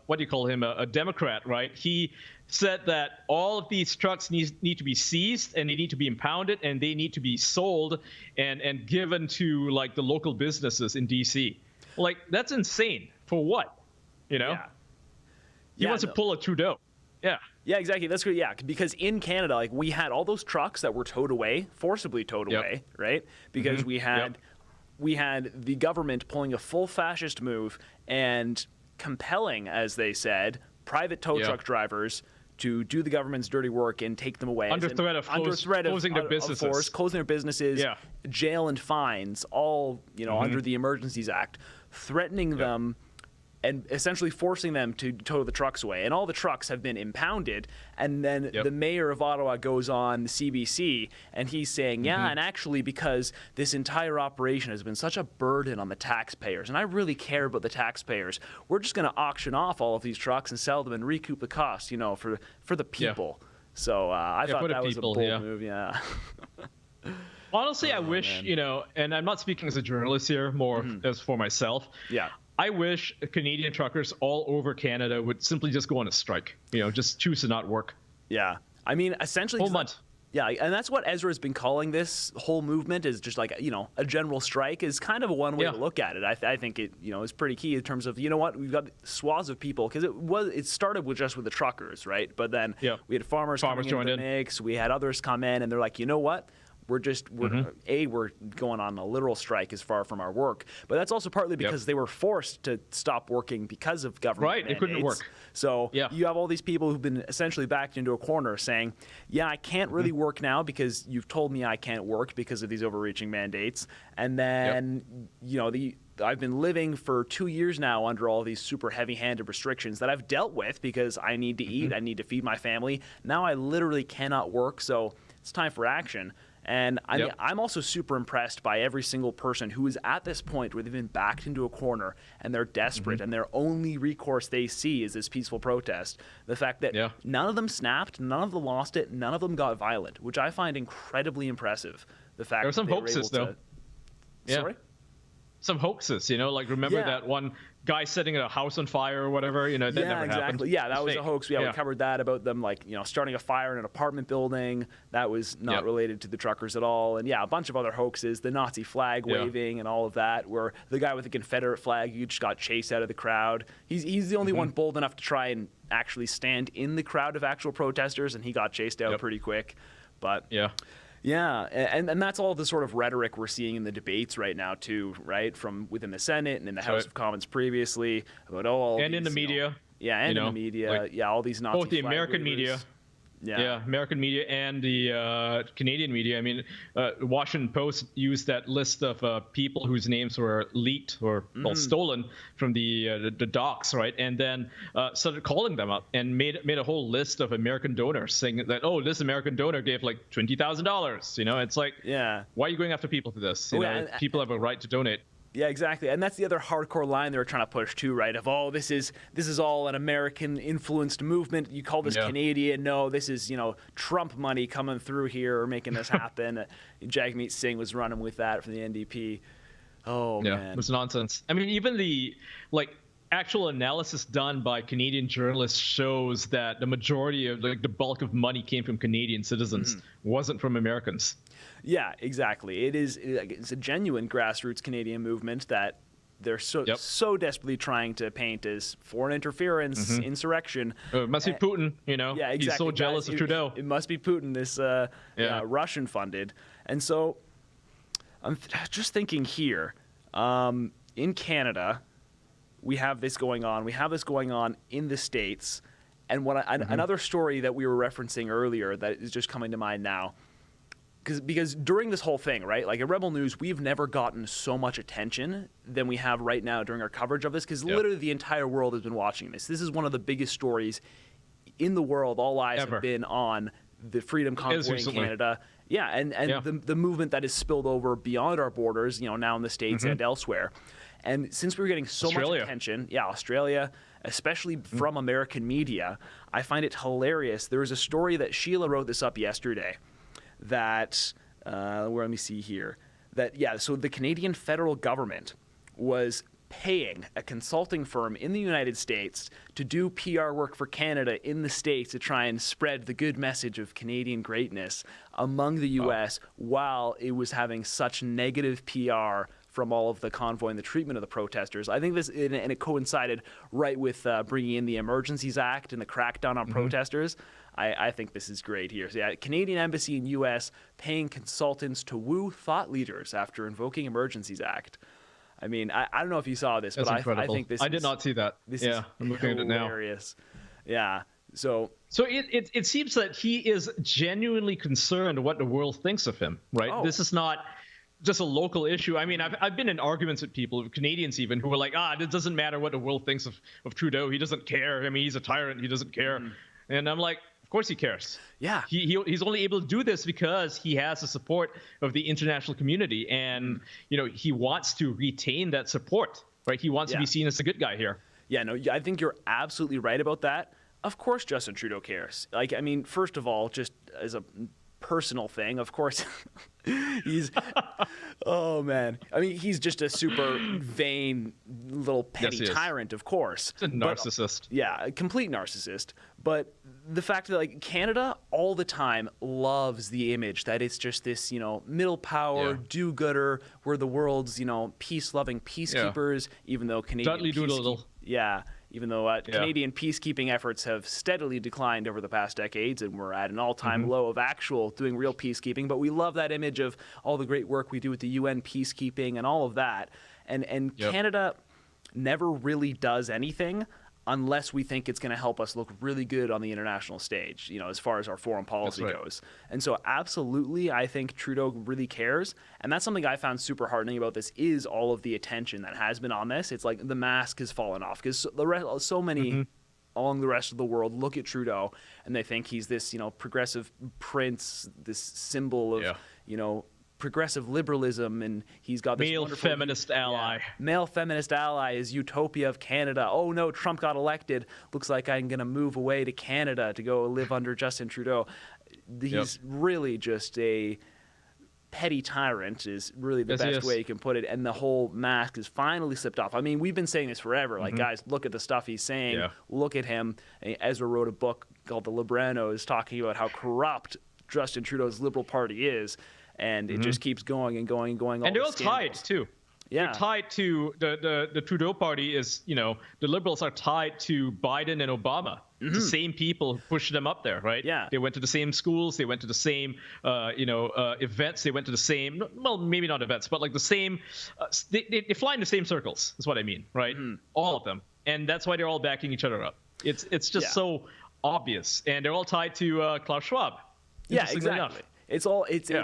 what do you call him? A Democrat, right? He said that all of these trucks need to be seized and they need to be impounded and they need to be sold and given to like the local businesses in DC. Like, that's insane. For what? He wants to pull a Trudeau. Yeah. Yeah, exactly. That's great. Yeah, because in Canada, like, we had all those trucks that were towed away, forcibly towed away, right? Because we had the government pulling a full fascist move and compelling, as they said, private tow truck drivers to do the government's dirty work and take them away. Under threat of closing their businesses. Closing their businesses, jail and fines, all, under the Emergencies Act, threatening them and essentially forcing them to tow the trucks away. And all the trucks have been impounded. And then the mayor of Ottawa goes on the CBC and he's saying, and actually because this entire operation has been such a burden on the taxpayers, and I really care about the taxpayers, we're just going to auction off all of these trucks and sell them and recoup the cost, for the people. So I thought that was a bold move, Honestly, I wish, and I'm not speaking as a journalist here, more as for myself. Yeah. I wish Canadian truckers all over Canada would simply just go on a strike, just choose to not work. Yeah. I mean, essentially. Whole month. Yeah, and that's what Ezra has been calling this whole movement, is just like, a general strike is kind of a one way to look at it. I think it, is pretty key in terms of, we've got swaths of people, because it started with just with the truckers, right? But then we had farmers coming into the mix, we had others come in, and they're like, you know what? We're going on a literal strike as far from our work. But that's also partly because they were forced to stop working because of government mandates. They couldn't work. So you have all these people who've been essentially backed into a corner saying, I can't really work now because you've told me I can't work because of these overreaching mandates. And then, I've been living for 2 years now under all these super heavy-handed restrictions that I've dealt with because I need to eat, I need to feed my family. Now I literally cannot work, so it's time for action. And I'm also super impressed by every single person who is at this point where they've been backed into a corner and they're desperate and their only recourse they see is this peaceful protest. The fact that none of them snapped, none of them lost it, none of them got violent, which I find incredibly impressive. The fact there were some hoaxes, though. Sorry? Some hoaxes, remember that one guy setting a house on fire or whatever, that never happened. Yeah, that was a hoax. We covered that about them, starting a fire in an apartment building. That was not related to the truckers at all. And a bunch of other hoaxes, the Nazi flag waving and all of that, where the guy with the Confederate flag, he just got chased out of the crowd. He's the only one bold enough to try and actually stand in the crowd of actual protesters, and he got chased out pretty quick. But Yeah, and that's all the sort of rhetoric we're seeing in the debates right now too, right? From within the Senate and in the House of Commons previously about all and these, in the media. In the media, all these Nazi both the flag American wavers. media. Yeah, American media and the Canadian media. I mean, Washington Post used that list of people whose names were leaked or stolen from the docs, right? And then started calling them up and made a whole list of American donors, saying that, oh, this American donor gave like $20,000. You know, it's like, why are you going after people for this? You know, people have a right to donate. Yeah, exactly. And that's the other hardcore line they were trying to push too, right? Of, oh, this is all an American-influenced movement. You call this Canadian. No, this is, Trump money coming through here or making this happen. Jagmeet Singh was running with that from the NDP. Oh, man. Yeah, it was nonsense. I mean, even the, actual analysis done by Canadian journalists shows that the majority of, the bulk of money came from Canadian citizens, wasn't from Americans. Yeah, exactly. It's a genuine grassroots Canadian movement that they're so desperately trying to paint as foreign interference, insurrection. It must be Putin, Yeah, exactly. He's so jealous of Trudeau. It must be Putin, this Russian-funded. And so I'm just thinking here, in Canada, we have this going on. We have this going on in the States. And another story that we were referencing earlier that is just coming to mind now, because during this whole thing, right, like at Rebel News, we've never gotten so much attention than we have right now during our coverage of this, because literally the entire world has been watching this. This is one of the biggest stories in the world. All eyes have been on the Freedom Convoy in Canada. Yeah, and the movement that has spilled over beyond our borders, now in the States and elsewhere. And since we were getting so much attention, Australia, especially from American media, I find it hilarious. There was a story that Sheila wrote this up yesterday that, let me see here, so the Canadian federal government was paying a consulting firm in the United States to do PR work for Canada in the States to try and spread the good message of Canadian greatness among the U.S. while it was having such negative PR from all of the convoy and the treatment of the protesters. I think this, and it coincided right with bringing in the Emergencies Act and the crackdown on protesters. I think this is great here. So Canadian Embassy in U.S. paying consultants to woo thought leaders after invoking Emergencies Act. I mean, I don't know if you saw this, That's but incredible. I think this I did not see that. This is I'm looking at it now. Hilarious. Yeah. So it seems that he is genuinely concerned what the world thinks of him, right? Oh. This is not just a local issue. I mean, I've been in arguments with people, Canadians even, who are like, it doesn't matter what the world thinks of Trudeau. He doesn't care. I mean, he's a tyrant. He doesn't care. And I'm like, of course he cares. Yeah. He's only able to do this because he has the support of the international community. And, he wants to retain that support, right? He wants to be seen as a good guy here. Yeah, no, I think you're absolutely right about that. Of course Justin Trudeau cares. First of all, just as a personal thing, of course, he's oh man, he's just a super vain little petty tyrant, of course. He's a narcissist. A complete narcissist. But the fact that Canada all the time loves the image that it's just this middle power do-gooder, we're the world's peace-loving peacekeepers, even though Canadian Canadian peacekeeping efforts have steadily declined over the past decades, and we're at an all-time low of actual doing real peacekeeping. But we love that image of all the great work we do with the UN peacekeeping and all of that. And Canada never really does anything unless we think it's going to help us look really good on the international stage, as far as our foreign policy goes. And so absolutely, I think Trudeau really cares. And that's something I found super heartening about this is all of the attention that has been on this. It's like the mask has fallen off because so many along the rest of the world look at Trudeau and they think he's this, progressive prince, this symbol of, progressive liberalism, and he's got this male feminist ally. Male feminist ally is utopia of Canada. Oh no, Trump got elected. Looks like I'm going to move away to Canada to go live under Justin Trudeau. He's really just a petty tyrant is really the best way you can put it. And the whole mask is finally slipped off. I mean, we've been saying this forever. Like, guys, look at the stuff he's saying. Look at him. Ezra wrote a book called The Libranos talking about how corrupt Justin Trudeau's Liberal Party is. And it just keeps going and going and going. And they're all tied, too. Yeah. They're tied to the Trudeau party is, the Liberals are tied to Biden and Obama. It's the same people pushing them up there, right? Yeah. They went to the same schools. They went to the same, events. They went to the same, well, maybe not events, but like the same, they fly in the same circles, is what I mean, right? All of them. And that's why they're all backing each other up. It's just so obvious. And they're all tied to Klaus Schwab. Yeah, exactly. Enough.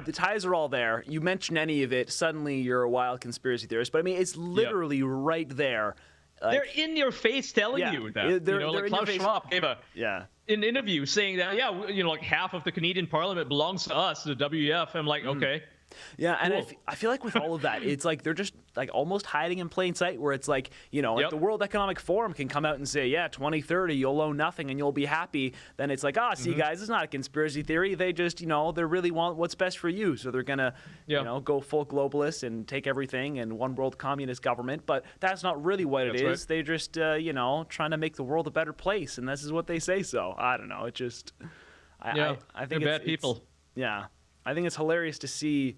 The ties are all there. You mention any of it, suddenly you're a wild conspiracy theorist. But I mean, it's literally right there. Like, they're in your face telling you that. Like Klaus Schwab gave an interview saying that, like half of the Canadian Parliament belongs to us, the WEF. I'm like, okay. Yeah, and cool. I feel like with all of that, it's like they're just like almost hiding in plain sight, where it's like, if the World Economic Forum can come out and say, 2030, you'll own nothing and you'll be happy, then it's like, see, guys, it's not a conspiracy theory. They just, they really want what's best for you. So they're going to, go full globalist and take everything and one world communist government. But that's not really what it is. Right. They're just, trying to make the world a better place. And this is what they say. So I don't know. It just, I think they're bad people. Yeah. I think it's hilarious to see,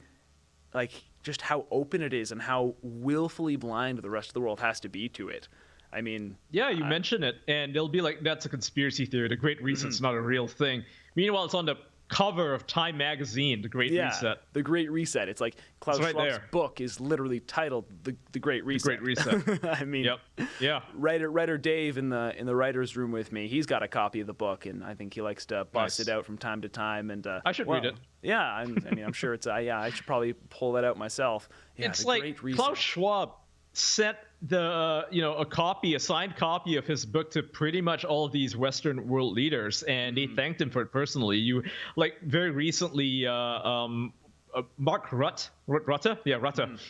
like, just how open it is and how willfully blind the rest of the world has to be to it. I mean... Yeah, you mention it, and they'll be like, that's a conspiracy theory. The Great Reset's not a real thing. Meanwhile, it's on the cover of Time magazine, The Great Reset. The Great Reset. It's like Klaus Schwab's book is literally titled The Great Reset. The Great Reset. I mean, writer Dave in the writer's room with me, he's got a copy of the book, and I think he likes to bust it out from time to time. And I should read it. Yeah, I'm sure it's... I should probably pull that out myself. Yeah, it's like Klaus Schwab sent a signed copy of his book to pretty much all of these Western world leaders, and they thanked him for it personally. Very recently, Mark Rutte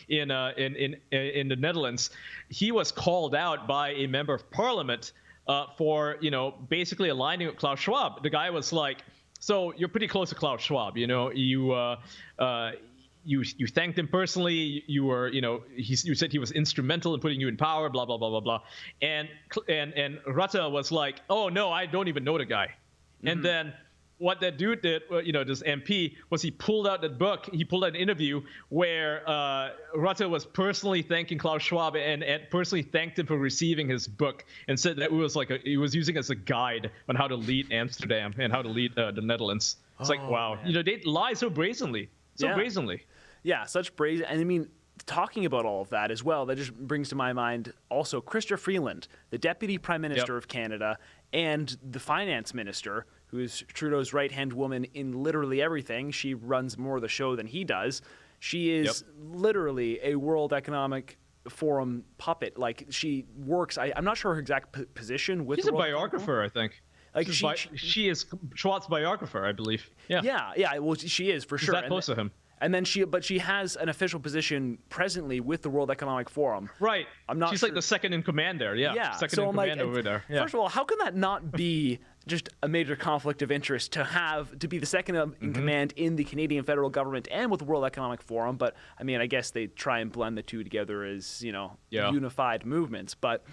in the Netherlands, he was called out by a member of parliament for basically aligning with Klaus Schwab. The guy was like, so you're pretty close to Klaus Schwab, you thanked him personally. You said he was instrumental in putting you in power. Blah blah blah blah blah. And Rutte was like, "Oh no, I don't even know the guy." And then what that dude did, this MP, was he pulled out that book. He pulled out an interview where Rutte was personally thanking Klaus Schwab and personally thanked him for receiving his book, and said that it was like he was using it as a guide on how to lead Amsterdam and how to lead the Netherlands. It's like, wow, they lie so brazenly. Brazenly. Yeah, such brazen. And I mean, talking about all of that as well, that just brings to my mind also Chrystia Freeland, the Deputy Prime Minister of Canada, and the Finance Minister, who is Trudeau's right-hand woman in literally everything. She runs more of the show than he does. She is literally a World Economic Forum puppet. Like, she works... I'm not sure her exact position with... She's a biographer, I think. Like she is Schwab's biographer, I believe. Yeah. Well, she is for sure. She's that close to him. And then she has an official position presently with the World Economic Forum. Right. I'm not. She's sure. like the second in command there. Yeah. Second in command over there. Yeah. First of all, how can that not be just a major conflict of interest to be the second in command in the Canadian federal government and with the World Economic Forum? But I mean, I guess they try and blend the two together as unified movements. But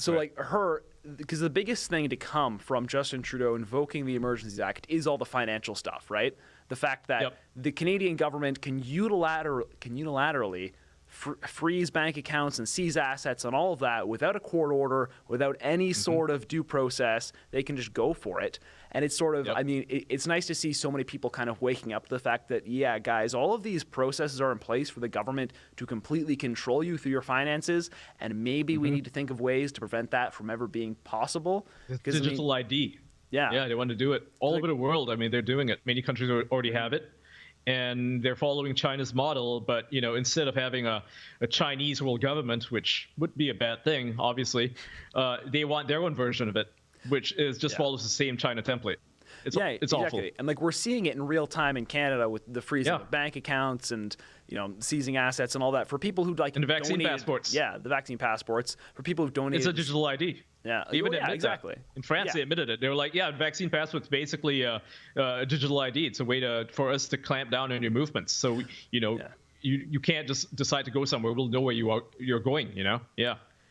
like her. Because the biggest thing to come from Justin Trudeau invoking the Emergencies Act is all the financial stuff, right? The fact that the Canadian government can unilaterally freeze bank accounts and seize assets and all of that without a court order, without any sort of due process. They can just go for it. And it's sort of, I mean, it's nice to see so many people kind of waking up to the fact that, guys, all of these processes are in place for the government to completely control you through your finances, and maybe we need to think of ways to prevent that from ever being possible. Digital ID. Yeah, they want to do it all over the world. I mean, they're doing it. Many countries already have it. And they're following China's model, but instead of having a Chinese world government, which would be a bad thing, obviously, they want their own version of it, which is just follows the same China template. It's exactly. awful. And like we're seeing it in real time in Canada with the freezing of bank accounts and seizing assets and all that for people who like and the vaccine passports. Yeah, the vaccine passports for people who donated. It's a digital ID. Yeah, even exactly. That. In France, they admitted it. They were like, vaccine passport's basically a digital ID. It's a way for us to clamp down on your movements. So you can't just decide to go somewhere. We'll know where you're going. Yeah.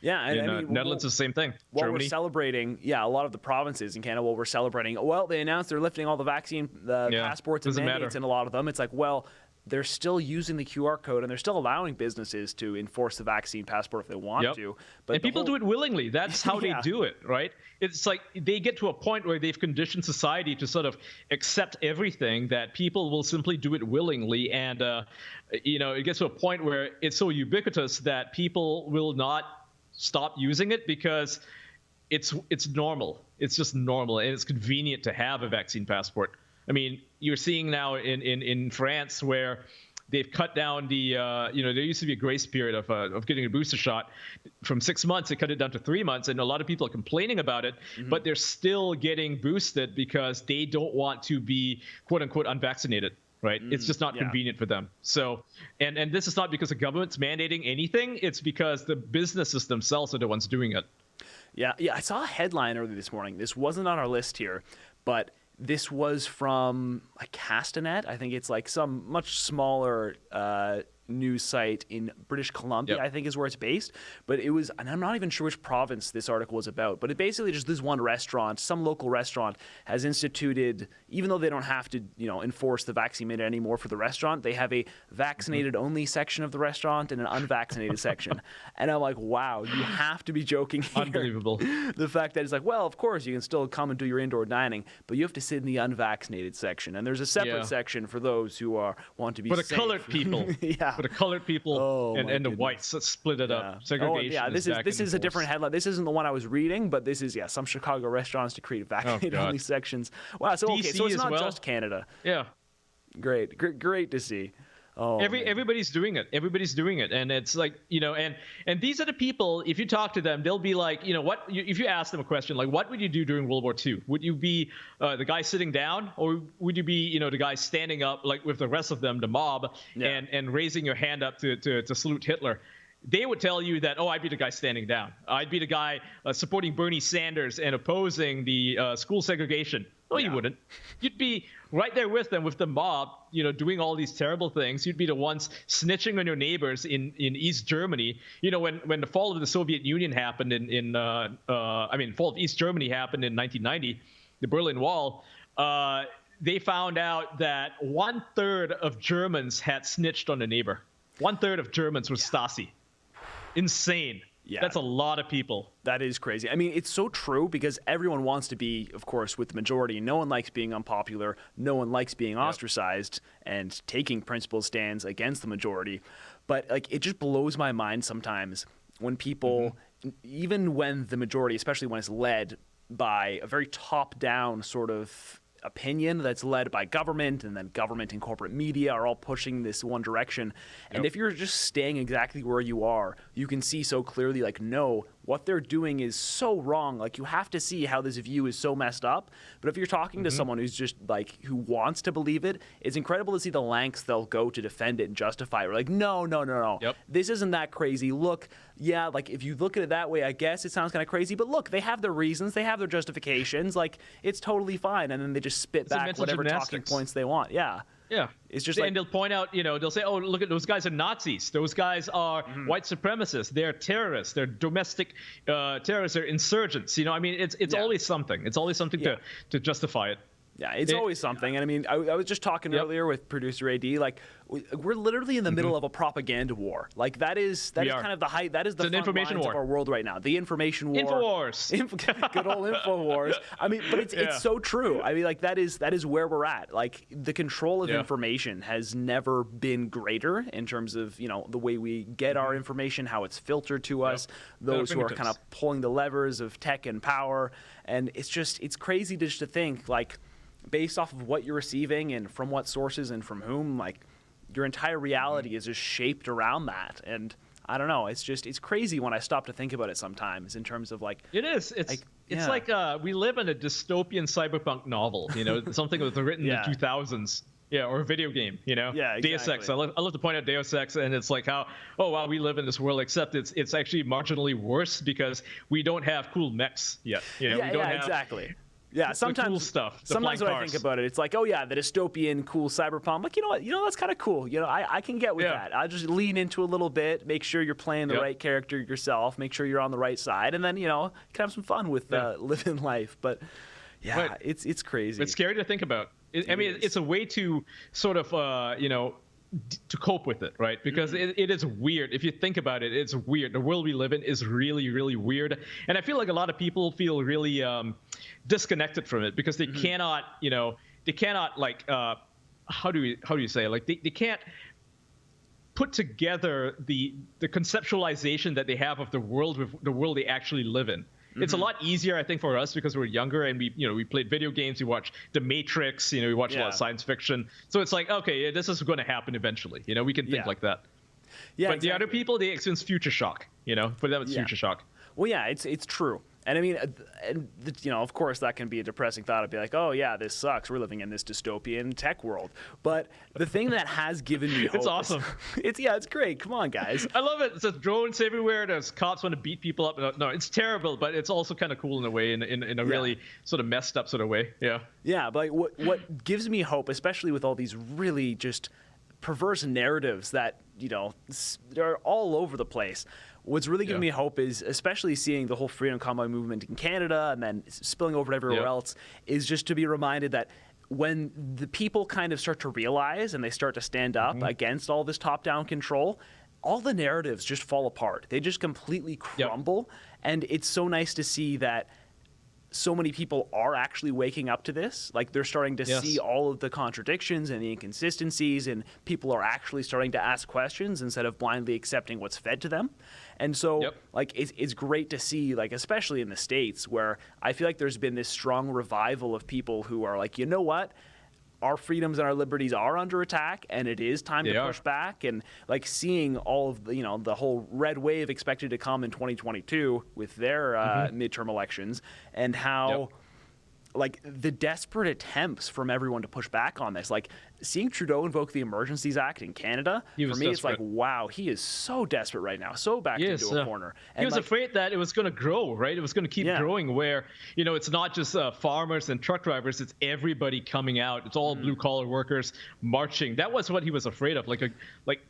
Yeah, and I mean, Netherlands is the same thing. While Germany. We're celebrating, a lot of the provinces in Canada, we're celebrating, they announced they're lifting all the vaccine passports and mandates in a lot of them. It's like, well, they're still using the QR code, and they're still allowing businesses to enforce the vaccine passport if they want to. But and people do it willingly. That's how they do it, right? It's like they get to a point where they've conditioned society to sort of accept everything, that people will simply do it willingly. And, it gets to a point where it's so ubiquitous that people will not stop using it because it's normal. It's just normal, and it's convenient to have a vaccine passport. I mean, you're seeing now in France where they've cut down the, there used to be a grace period of getting a booster shot. From 6 months, they cut it down to 3 months, and a lot of people are complaining about it, but they're still getting boosted because they don't want to be, quote unquote, unvaccinated. Right. It's just not convenient for them. So, and this is not because the government's mandating anything. It's because the businesses themselves are the ones doing it. Yeah. I saw a headline earlier this morning. This wasn't on our list here, but this was from a Castanet. I think it's like some much smaller news site in British Columbia, I think is where it's based. But it was, and I'm not even sure which province this article was about, but it basically just this one restaurant, some local restaurant has instituted, even though they don't have to, enforce the vaccine mandate anymore for the restaurant, they have a vaccinated only section of the restaurant and an unvaccinated section. And I'm like, wow, you have to be joking here. Unbelievable. The fact that it's like, well, of course you can still come and do your indoor dining, but you have to sit in the unvaccinated section. And there's a separate section for those who want to be safe. For the colored people. For the colored people and the whites. Let's split it up. Segregation. This is a different headline. This isn't the one I was reading, but this is some Chicago restaurants to create vaccinated only sections. Wow. So so it's not just Canada. Yeah. Great to see. Everybody's doing it. Everybody's doing it, and it's like and these are the people. If you talk to them, they'll be like, if you ask them a question like, what would you do during World War II? Would you be the guy sitting down, or would you be the guy standing up like with the rest of them, the mob, and raising your hand up to salute Hitler? They would tell you that, I'd be the guy standing down. I'd be the guy supporting Bernie Sanders and opposing the school segregation. No, you wouldn't. You'd be right there with them, with the mob, doing all these terrible things. You'd be the ones snitching on your neighbors in East Germany. When the fall of the Soviet Union happened fall of East Germany happened in 1990, the Berlin Wall, they found out that 1/3 of Germans had snitched on a neighbor. 1/3 of Germans were Stasi. Insane. Yeah. That's a lot of people. That is crazy. I mean, it's so true because everyone wants to be, of course, with the majority. No one likes being unpopular. No one likes being ostracized and taking principled stands against the majority. But it just blows my mind sometimes when people, even when the majority, especially when it's led by a very top-down sort of opinion that's led by government, and then government and corporate media are all pushing this one direction. And if you're just staying exactly where you are, you can see so clearly, no, what they're doing is so wrong. You have to see how this view is so messed up. But if you're talking to someone who's just who wants to believe it, it's incredible to see the lengths they'll go to defend it and justify it. We're like, no. This isn't that crazy. Look, if you look at it that way, I guess it sounds kind of crazy. But look, they have their reasons. They have their justifications. It's totally fine. And then they just spit back whatever talking points they want. Yeah. Yeah. It's just and they'll point out, they'll say, look at those guys are Nazis. Those guys are white supremacists. They're terrorists. They're domestic terrorists. They're insurgents. It's always something. It's always something to justify it. Yeah, it's always something. And I mean, I was just talking earlier with producer AD, like, we're literally in the middle of a propaganda war. Like, that is kind of the height, that is the front lines of our world right now. The information war. InfoWars. Good old InfoWars. I mean, but it's so true. I mean, like, that is where we're at. Like, the control of information has never been greater in terms of, you know, the way we get our information, how it's filtered to us, those who are kind of pulling the levers of tech and power. And it's crazy just to think, like, based off of what you're receiving and from what sources and from whom, like, your entire reality is just shaped around that. And I don't know, it's crazy when I stop to think about it sometimes in terms of, like, it is. It's like we live in a dystopian cyberpunk novel, you know, something that was written in the 2000s. Yeah, or a video game, you know? Yeah, exactly. Deus Ex. I love to point out Deus Ex, and it's like how, oh, wow, we live in this world, except it's actually marginally worse because we don't have cool mechs yet. You know? We don't have exactly. Yeah, sometimes cool stuff. Sometimes when I think about it, it's like, oh yeah, the dystopian cool cyberpunk. Like, you know what? That's kind of cool. You know, I can get with that. I just lean into a little bit, make sure you're playing the right character yourself, make sure you're on the right side, and then, you know, you can have some fun with living life. But it's crazy. It's scary to think about. I mean, it's a way to sort of, you know, to cope with it, right? Because it is weird. If you think about it, it's weird. The world we live in is really, really weird. And I feel like a lot of people feel really disconnected from it because they cannot, they cannot like, how do you say, like they can't put together the conceptualization that they have of the world with the world they actually live in. It's a lot easier, I think, for us because we're younger and we played video games, we watch The Matrix, we watch a lot of science fiction. So it's like, okay, this is going to happen eventually. We can think like that. Yeah, but the other people, they experience future shock. For them, it's future shock. Well, yeah, it's true. And I mean, of course, that can be a depressing thought. It'd be like, oh, yeah, this sucks. We're living in this dystopian tech world. But the thing that has given me hope. It's awesome. It's great. Come on, guys. I love it. There's drones everywhere. There's cops want to beat people up. No, it's terrible, but it's also kind of cool in a way, in a really sort of messed up sort of way. Yeah. Yeah, but like, what gives me hope, especially with all these really just perverse narratives that, they're all over the place. What's really giving me hope is, especially seeing the whole Freedom Convoy movement in Canada and then spilling over to everywhere else, is just to be reminded that when the people kind of start to realize and they start to stand up against all this top-down control, all the narratives just fall apart. They just completely crumble. And it's so nice to see that so many people are actually waking up to this. Like, they're starting to see all of the contradictions and the inconsistencies, and people are actually starting to ask questions instead of blindly accepting what's fed to them. And so, like, it's great to see, like, especially in the States, where I feel like there's been this strong revival of people who are like, you know what? Our freedoms and our liberties are under attack, and it is time to push back. And like seeing all of the, the whole red wave expected to come in 2022 with their midterm elections, and how like the desperate attempts from everyone to push back on this, like seeing Trudeau invoke the Emergencies Act in Canada, for me, desperate. It's like, wow, he is so desperate right now, so backed into a corner. And he was afraid that it was going to grow, right? It was going to keep growing where, it's not just farmers and truck drivers, it's everybody coming out. It's all blue-collar workers marching. That was what he was afraid of, like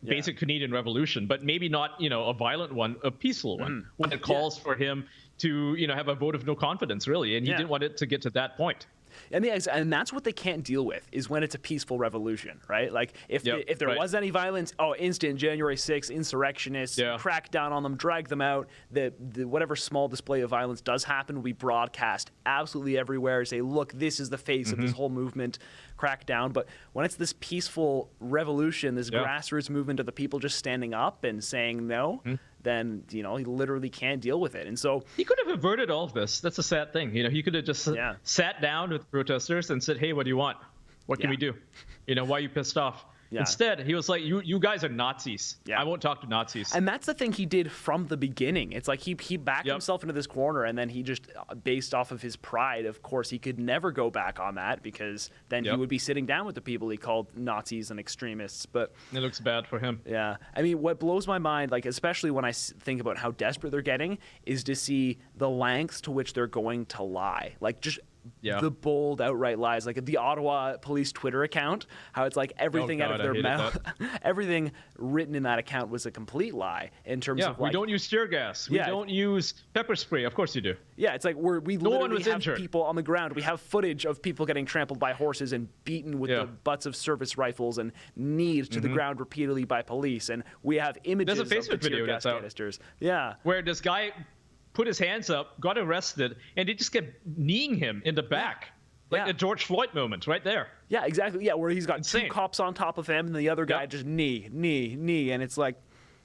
basic Canadian revolution, but maybe not, a violent one, a peaceful one that calls for him to, have a vote of no confidence, really. And he didn't want it to get to that point. And that's what they can't deal with, is when it's a peaceful revolution, right? Like if there was any violence, instant January 6th, insurrectionists, crack down on them, drag them out. The whatever small display of violence does happen will be broadcast absolutely everywhere. Say, look, this is the face of this whole movement. Crack down. But when it's this peaceful revolution, this grassroots movement of the people just standing up and saying no, then he literally can't deal with it. And so he could have averted all of this. That's a sad thing. He could have just sat down with protesters and said, hey, what do you want? What can we do? Why are you pissed off? Instead, he was like, you guys are Nazis. I won't talk to Nazis. And that's the thing he did from the beginning. It's like he backed himself into this corner, and then he just, based off of his pride, of course, he could never go back on that, because then he would be sitting down with the people he called Nazis and extremists. But it looks bad for him. Yeah. I mean, what blows my mind, like especially when I think about how desperate they're getting, is to see the lengths to which they're going to lie. Like just the bold, outright lies, like the Ottawa police Twitter account, how it's like everything out of their mouth, everything written in that account was a complete lie in terms of like, we don't use tear gas, we don't use pepper spray. Of course you do. Yeah, it's like we literally have people on the ground. We have footage of people getting trampled by horses and beaten with the butts of service rifles and kneed to the ground repeatedly by police, and we have images of the tear gas canisters. Where this guy put his hands up, got arrested, and they just kept kneeing him in the back. Like a George Floyd moment right there. Yeah, exactly. Yeah, where he's got two cops on top of him and the other guy just knee. And it's like,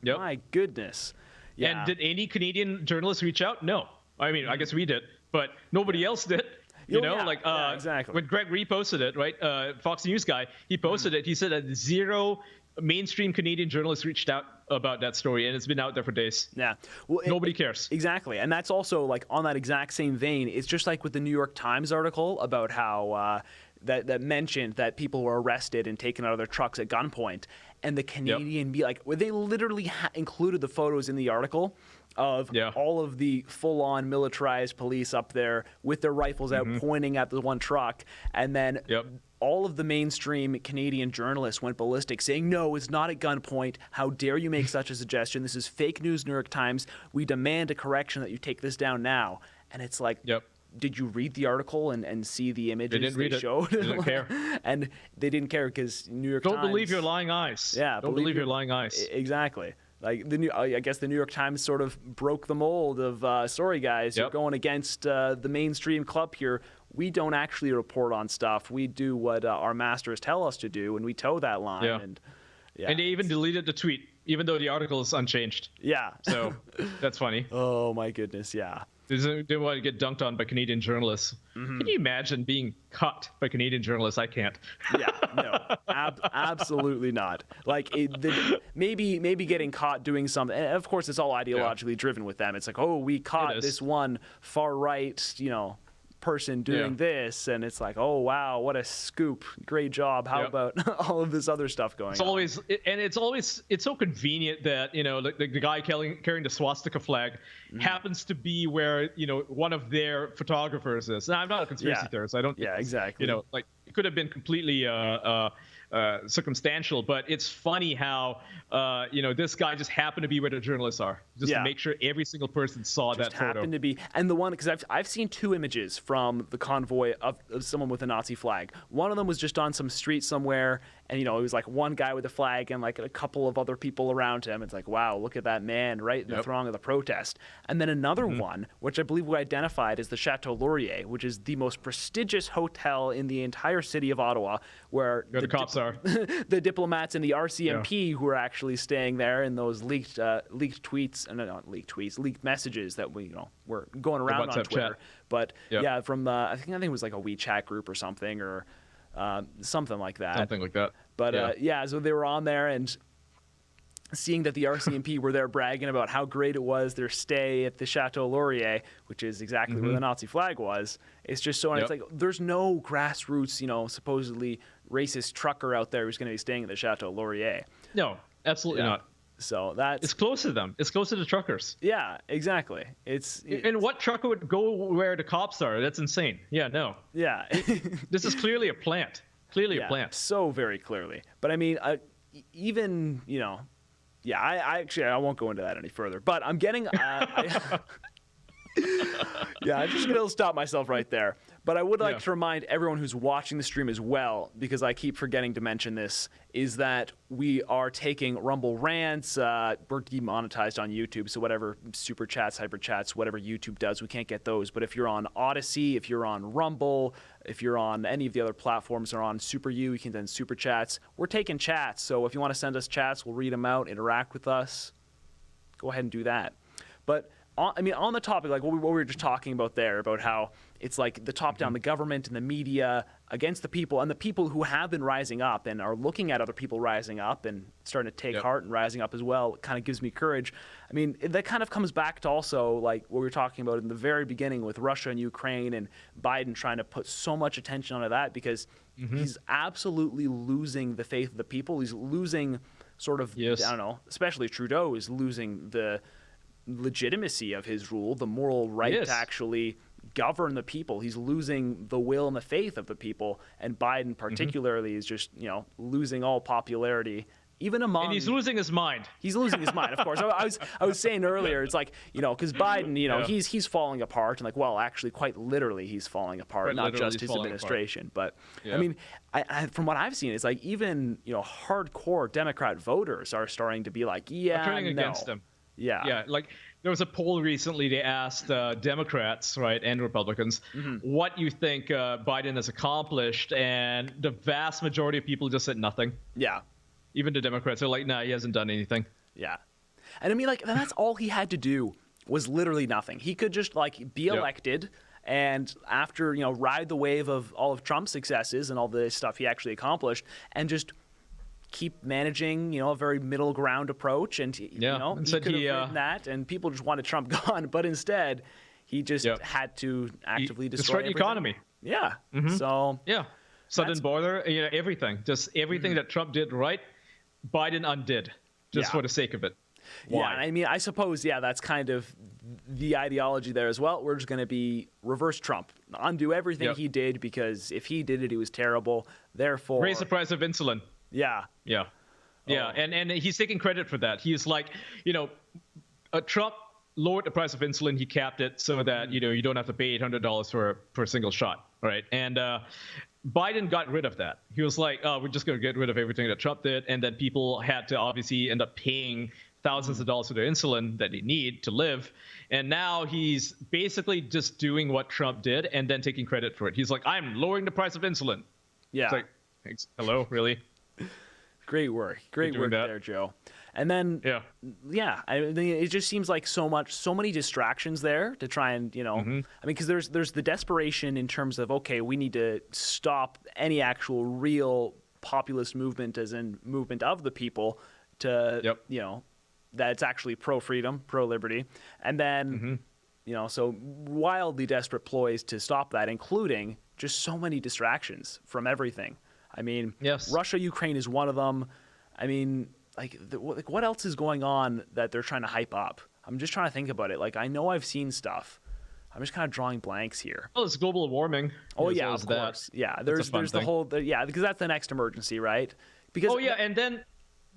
my goodness. Yeah. And did any Canadian journalists reach out? No. I mean, I guess we did, but nobody else did. Exactly. When Greg reposted it, right, Fox News guy, he posted it. He said that 0 mainstream Canadian journalists reached out about that story, and it's been out there for days. Yeah. Well, nobody cares. Exactly. And that's also like on that exact same vein. It's just like with the New York Times article about how that mentioned that people were arrested and taken out of their trucks at gunpoint. And the Canadian where they literally included the photos in the article of all of the full-on militarized police up there with their rifles out pointing at the one truck. And then all of the mainstream Canadian journalists went ballistic, saying, no, it's not at gunpoint. How dare you make such a suggestion? This is fake news, New York Times. We demand a correction that you take this down now. And it's like, did you read the article and see the images they showed? They didn't care. And they didn't care because New York Don't Times... believe your lying eyes. Yeah. Don't believe your lying eyes. Exactly. Like I guess the New York Times sort of broke the mold of, sorry guys, you're going against the mainstream club here. We don't actually report on stuff. We do what our masters tell us to do, and we toe that line. Yeah. And they even deleted the tweet, even though the article is unchanged. Yeah. So that's funny. Oh my goodness, yeah. They want to get dunked on by Canadian journalists. Can you imagine being cut by Canadian journalists? I can't. Yeah, no, absolutely not. Like maybe getting caught doing something. And of course, it's all ideologically driven with them. It's like, oh, we caught this one far right, person doing this, and it's like, oh wow, what a scoop, great job. How about all of this other stuff going on? It's so convenient that the guy carrying the swastika flag happens to be where one of their photographers is. Now, I'm not a conspiracy theorist. I don't. Yeah, exactly. It could have been completely circumstantial, but it's funny how this guy just happened to be where the journalists are, just to make sure every single person saw that photo. Happened to be, and the one, because I've seen 2 images from the convoy of someone with a Nazi flag. One of them was just on some street somewhere, and it was like one guy with a flag and like a couple of other people around him. It's like, wow, look at that man right in the throng of the protest. And then another one, which I believe we identified as the Chateau Laurier, which is the most prestigious hotel in the entire city of Ottawa, where the cops are. The diplomats and the RCMP who are actually staying there in those leaked tweets, and not leaked tweets, leaked messages that were going around on Twitter. Chat. But from I think it was like a WeChat group or something, or something like that. Something like that. But so they were on there, and seeing that the RCMP were there bragging about how great it was, their stay at the Chateau Laurier, which is exactly where the Nazi flag was. It's just so, and it's like, there's no grassroots, supposedly racist trucker out there who's going to be staying at the Chateau Laurier. No, absolutely not. So it's close to them. It's close to the truckers. Yeah, exactly. And what trucker would go where the cops are? That's insane. Yeah, no. Yeah. This is clearly a plant. Clearly a plant. So very clearly. But I mean, even, I won't go into that any further. But I'm getting... I'm just going to stop myself right there. But I would like to remind everyone who's watching the stream as well, because I keep forgetting to mention this, is that we are taking Rumble rants. We're demonetized on YouTube, so whatever super chats, hyper chats, whatever YouTube does, we can't get those. But if you're on Odyssey, if you're on Rumble, if you're on any of the other platforms or on Super U, you can send super chats. We're taking chats, so if you want to send us chats, we'll read them out, interact with us. Go ahead and do that. But on the topic, like what we were just talking about there, about how it's like the top down, the government and the media against the people, and the people who have been rising up and are looking at other people rising up and starting to take heart and rising up as well, kind of gives me courage. I mean, that kind of comes back to also like what we were talking about in the very beginning with Russia and Ukraine and Biden trying to put so much attention onto that, because he's absolutely losing the faith of the people. He's losing sort of, I don't know, especially Trudeau is losing the legitimacy of his rule, the moral right to actually govern the people. He's losing the will and the faith of the people, and Biden particularly is just losing all popularity, even among. And he's losing his mind. He's losing his mind, of course. I was saying earlier, it's like because Biden, he's falling apart, and like, well, actually, quite literally, he's falling apart, not just his administration. But I mean, I, from what I've seen, it's like even hardcore Democrat voters are starting to be like, turning against him. Yeah, like there was a poll recently. They asked Democrats, right, and Republicans, what you think Biden has accomplished, and the vast majority of people just said nothing. Yeah, even the Democrats are like, nah, he hasn't done anything. Yeah, and I mean, like that's all he had to do was literally nothing. He could just like be elected, and after ride the wave of all of Trump's successes and all the stuff he actually accomplished, and just keep managing, a very middle ground approach, and he could have written that, and people just wanted Trump gone, but instead, he just had to actively destroy the economy. Yeah. So southern border, everything, just everything that Trump did right, Biden undid, just for the sake of it. Why? Yeah, I mean, I suppose, that's kind of the ideology there as well. We're just going to be reverse Trump, undo everything he did, because if he did it, he was terrible. Therefore, raise the price of insulin. Yeah. And he's taking credit for that. He's like, Trump lowered the price of insulin. He capped it so that, you don't have to pay $800 for a single shot, right? And Biden got rid of that. He was like, we're just going to get rid of everything that Trump did. And then people had to obviously end up paying thousands of dollars for their insulin that they need to live. And now he's basically just doing what Trump did and then taking credit for it. He's like, I'm lowering the price of insulin. Yeah. It's like, thanks. Hello, really? Great work. Great work there, Joe. And then, I think it just seems like so many distractions there to try and, I mean, because there's the desperation in terms of, okay, we need to stop any actual real populist movement, as in movement of the people, to, that it's actually pro-freedom, pro-liberty. And then, so wildly desperate ploys to stop that, including just so many distractions from everything. I mean, Russia, Ukraine is one of them. I mean, what else is going on that they're trying to hype up? I'm just trying to think about it. Like, I know I've seen stuff. I'm just kind of drawing blanks here. Well, it's global warming. Oh, yeah, of course. Yeah, there's the whole, because that's the next emergency, right? Because and then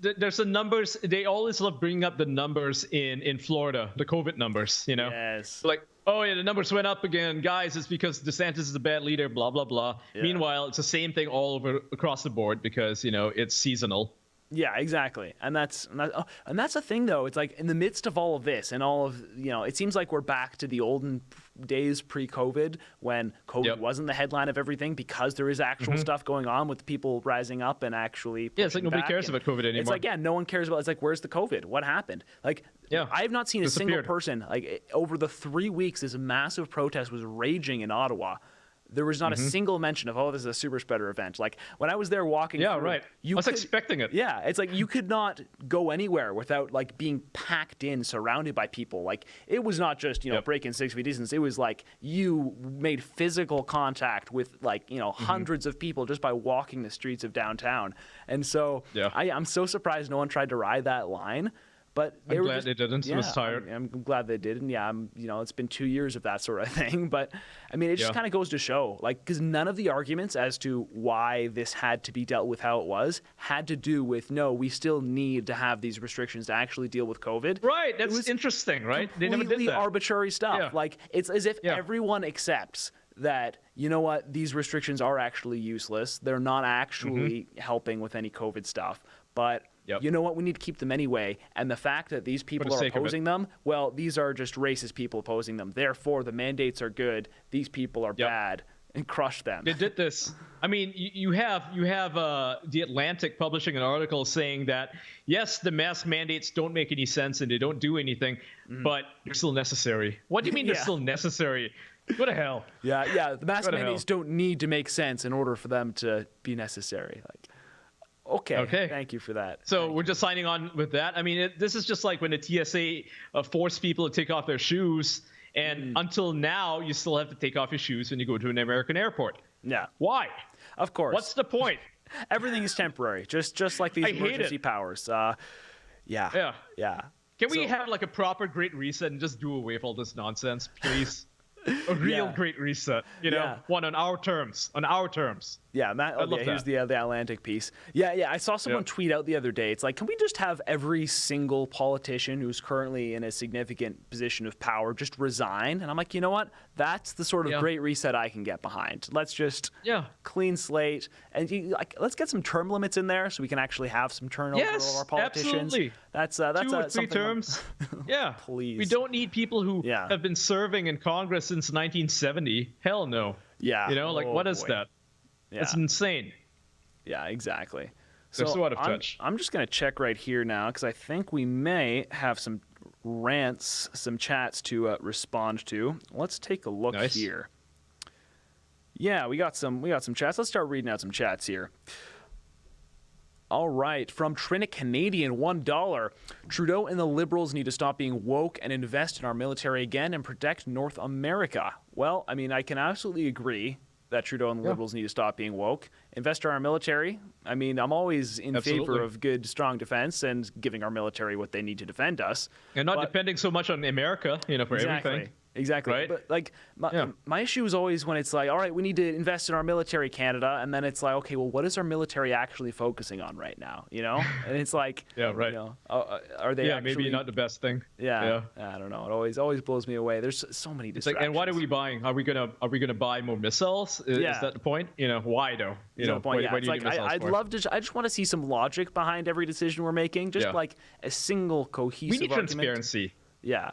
there's the numbers. They always love bringing up the numbers in Florida, the COVID numbers, Yes. Like, oh, yeah, the numbers went up again. Guys, it's because DeSantis is a bad leader, blah, blah, blah. Yeah. Meanwhile, it's the same thing all over across the board because, it's seasonal. Yeah, exactly. And that's the thing, though. It's like in the midst of all of this and all of, it seems like we're back to the olden days pre-COVID when COVID wasn't the headline of everything because there is actual stuff going on with people rising up and actually it's like nobody cares about COVID anymore. It's like, no one cares about. It's like, where's the COVID? What happened? Like, I have not seen a single person, like, over the 3 weeks this massive protest was raging in Ottawa. There was not a single mention of, this is a super spreader event. Like, when I was there walking through, right. I was expecting it. Yeah, it's like you could not go anywhere without, like, being packed in, surrounded by people. Like, it was not just, breaking 6 feet distance. It was like you made physical contact with, like, hundreds of people just by walking the streets of downtown. And so I'm so surprised no one tried to ride that line. But I'm glad they didn't. Yeah, I was tired. I'm glad they didn't. Yeah, it's been 2 years of that sort of thing. But I mean, it just kind of goes to show, like, because none of the arguments as to why this had to be dealt with how it was had to do with, no, we still need to have these restrictions to actually deal with COVID. Right. That's interesting, right? They never did that. Arbitrary stuff. Yeah. Like, it's as if everyone accepts that, these restrictions are actually useless. They're not actually helping with any COVID stuff. But you know what? We need to keep them anyway. And the fact that these people are opposing them, well, these are just racist people opposing them. Therefore, the mandates are good. These people are bad, and crush them. They did this. I mean, you have The Atlantic publishing an article saying that, yes, the mask mandates don't make any sense and they don't do anything, but they're still necessary. What do you mean they're still necessary? What the hell? Yeah. The mask mandates don't need to make sense in order for them to be necessary. Like, Okay. Thank you for that. So we're just signing on with that. I mean, this is just like when the TSA forced people to take off their shoes, and until now, you still have to take off your shoes when you go to an American airport. Yeah. Why? Of course. What's the point? Everything is temporary, just like these emergency powers. Yeah. Can we have like a proper Great Reset and just do away with all this nonsense, please? A real Great Reset, one on our terms. Yeah, Matt. Here's the Atlantic piece. Yeah. I saw someone tweet out the other day. It's like, can we just have every single politician who's currently in a significant position of power just resign? And I'm like, you know what? That's the sort of Great Reset I can get behind. Let's just clean slate, and let's get some term limits in there so we can actually have some turnover of our politicians. Absolutely. That's 2 or 3 terms. Please. We don't need people who have been serving in Congress since 1970. Hell no. Yeah. What is that? Yeah. That's insane. Yeah, exactly. They're so out of touch. I'm just going to check right here now because I think we may have some rants, some chats to respond to. Let's take a look here. Yeah, we got some chats. Let's start reading out some chats here. All right, from Trinit Canadian, $1. Trudeau and the Liberals need to stop being woke and invest in our military again and protect North America. Well, I mean, I can absolutely agree that Trudeau and the Liberals need to stop being woke. Invest in our military. I mean, I'm always in favor of good, strong defense and giving our military what they need to defend us. And not depending so much on America, for everything. Exactly. Right? But like my issue is always when it's like, all right, we need to invest in our military, Canada, and then it's like, okay, well, what is our military actually focusing on right now? You know, and it's like, Yeah, right. You know, are they? Yeah, actually, maybe not the best thing. Yeah, I don't know. It always blows me away. There's so many It's like, distractions. and what are we buying? Are we gonna buy more missiles? Is that the point? You know, why though? You know, no point. why do you It's need like missiles I'd for? love to. I just want to see some logic behind every decision we're making. Just like a single cohesive. We need argument. transparency. Yeah,